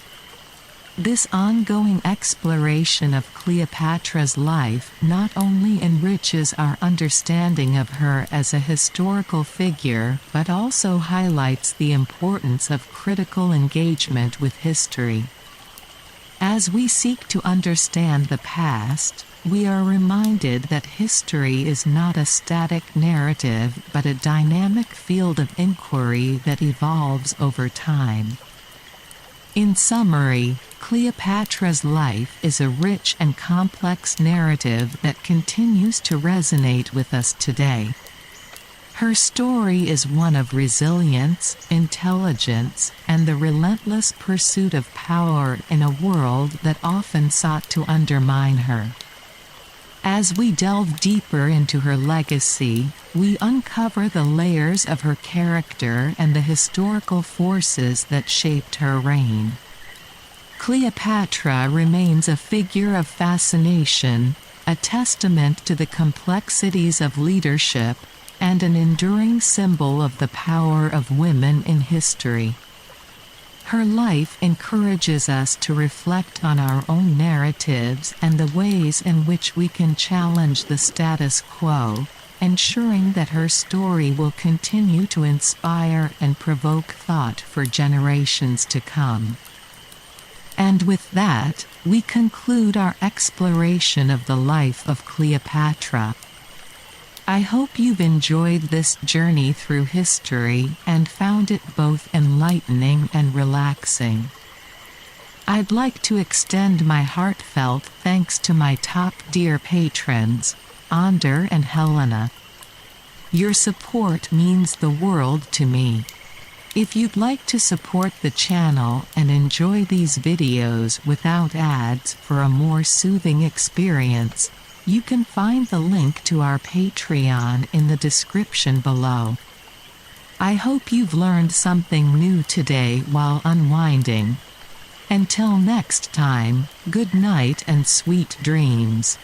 This ongoing exploration of Cleopatra's life not only enriches our understanding of her as a historical figure but also highlights the importance of critical engagement with history. As we seek to understand the past, we are reminded that history is not a static narrative but a dynamic field of inquiry that evolves over time. In summary, Cleopatra's life is a rich and complex narrative that continues to resonate with us today. Her story is one of resilience, intelligence, and the relentless pursuit of power in a world that often sought to undermine her. As we delve deeper into her legacy, we uncover the layers of her character and the historical forces that shaped her reign. Cleopatra remains a figure of fascination, a testament to the complexities of leadership, and an enduring symbol of the power of women in history. Her life encourages us to reflect on our own narratives and the ways in which we can challenge the status quo, ensuring that her story will continue to inspire and provoke thought for generations to come. And with that, we conclude our exploration of the life of Cleopatra. I hope you've enjoyed this journey through history and found it both enlightening and relaxing. I'd like to extend my heartfelt thanks to my top-tier patrons, Ander and Helena. Your support means the world to me. If you'd like to support the channel and enjoy these videos without ads for a more soothing experience, you can find the link to our Patreon in the description below. I hope you've learned something new today while unwinding. Until next time, good night and sweet dreams.